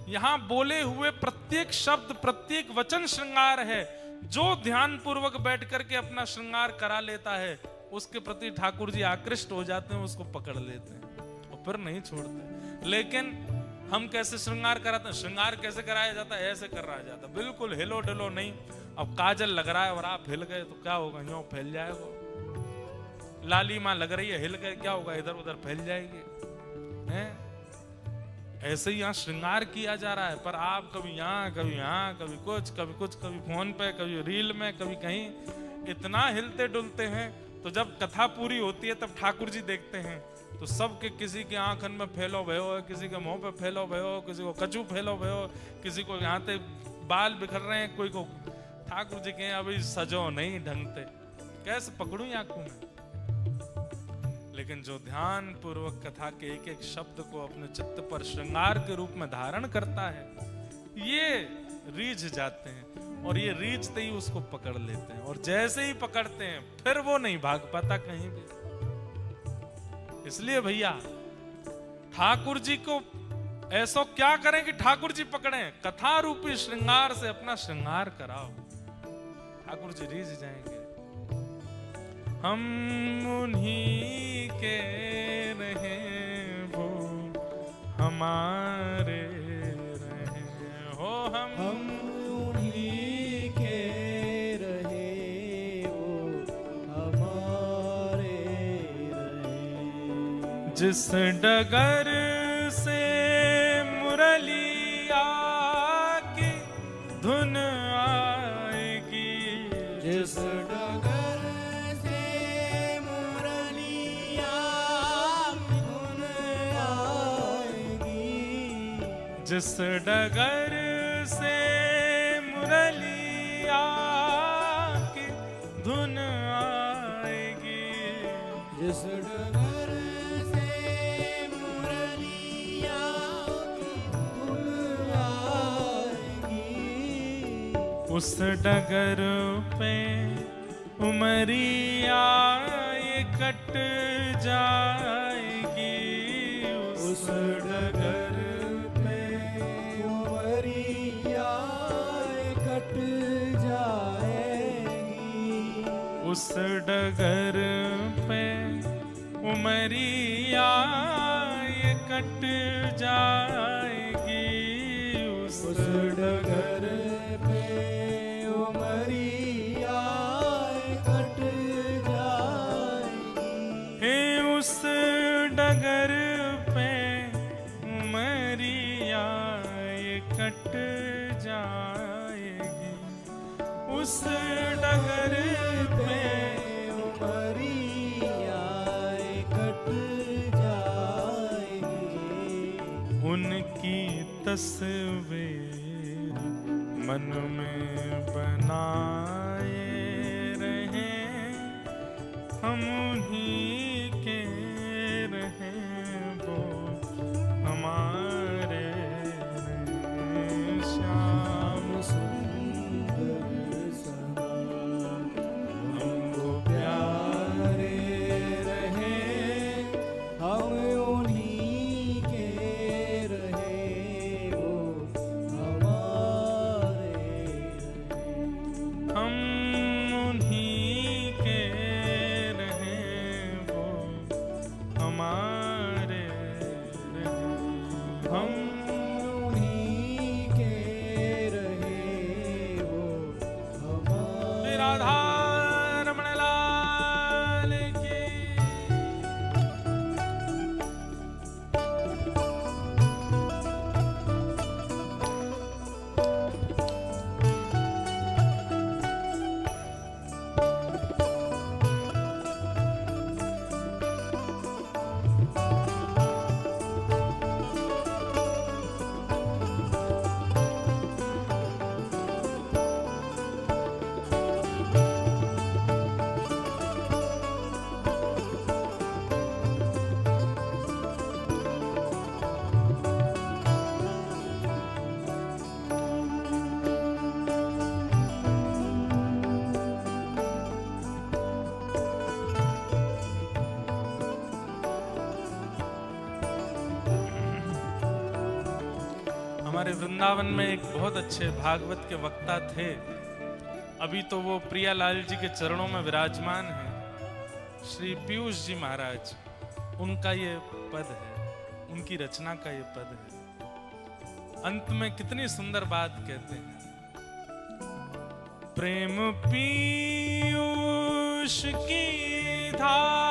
यहां बोले हुए प्रत्येक शब्द, प्रत्येक वचन श्रृंगार है। जो ध्यान पूर्वक बैठ करके अपना श्रृंगार करा लेता है, उसके प्रति ठाकुर जी आकृष्ट हो जाते हैं, उसको पकड़ लेते हैं और फिर नहीं छोड़ते। लेकिन हम कैसे श्रृंगार कराते हैं? श्रृंगार कैसे कराया जाता है? ऐसे कराया जाता है, बिल्कुल हिलो डुलो नहीं। अब काजल लग रहा है और आप हिल गए तो क्या होगा? यूं फैल जाएगा। लाली माँ लग रही है, हिल गए, क्या होगा? इधर उधर फैल जाएगी। ऐसे ही यहाँ श्रृंगार किया जा रहा है, पर आप कभी यहाँ, कभी यहाँ, कभी कुछ, कभी फोन पे, कभी रील में, कभी कहीं, इतना हिलते डुलते हैं। तो जब कथा पूरी होती है तब ठाकुर जी देखते हैं तो सबके किसी के आंखन में फैलो भयो है, किसी के मुंह पे फैलो भयो, किसी को कचू फैलो भयो, किसी को यहाँ ते बाल बिखर रहे हैं, कोई को ठाकुर जी के अभी सजो नहीं ढंगते, कैसे पकड़ू आंखों में। लेकिन जो ध्यान पूर्वक कथा के एक एक शब्द को अपने चित्त पर श्रृंगार के रूप में धारण करता है, ये रीझ जाते हैं और ये रीझते ही उसको पकड़ लेते हैं, और जैसे ही पकड़ते हैं फिर वो नहीं भाग पाता कहीं भी। इसलिए भैया ठाकुर जी को ऐसा क्या करें कि ठाकुर जी पकड़ें, कथा रूपी श्रृंगार से अपना श्रृंगार कराओ, ठाकुर जी रीझ जाएंगे। हम उन्हीं के रहे वो हमारे रहे हो, हम उन्हीं के रहे वो हमारे रहे। जिस डगर से मुरलिया की धुन आएगी, जिस डगर से मुरलिया धुन आएगी, जिस डगर से मुरलिया की धुन आएगी, जिस डगर से मुरलिया धुन आएगी, उस डगर पे उमरिया ये कट जाएगी, उस डगर पे उमरिया कट जाएगी, उस डगर पे उमरिया ये कट जाएगी, उस डगर पे उमरिया कट जाएगी, हे उस डगर पे उमरिया ये कट जाएगी, उस डगर पे उमरिया कट जाएगी, उनकी तस्वीर मन में बनाए रहे, हम उन्हीं के रहे वो हमारे रहे। श्याम सुंदर सदा हमको प्यारे रहे, हम उन्हीं के रहे वो हमारे रहे। हम उन्हीं के रहे वो हमारे रहे, हम उन्हीं के रहे वो हमारे। राधा रमण लाल की। हमारे वृंदावन में एक बहुत अच्छे भागवत के वक्ता थे, अभी तो वो प्रियालाल जी के चरणों में विराजमान हैं, श्री पीयूष जी महाराज। उनका ये पद है, उनकी रचना का ये पद है। अंत में कितनी सुंदर बात कहते हैं, प्रेम पीयूष की धारा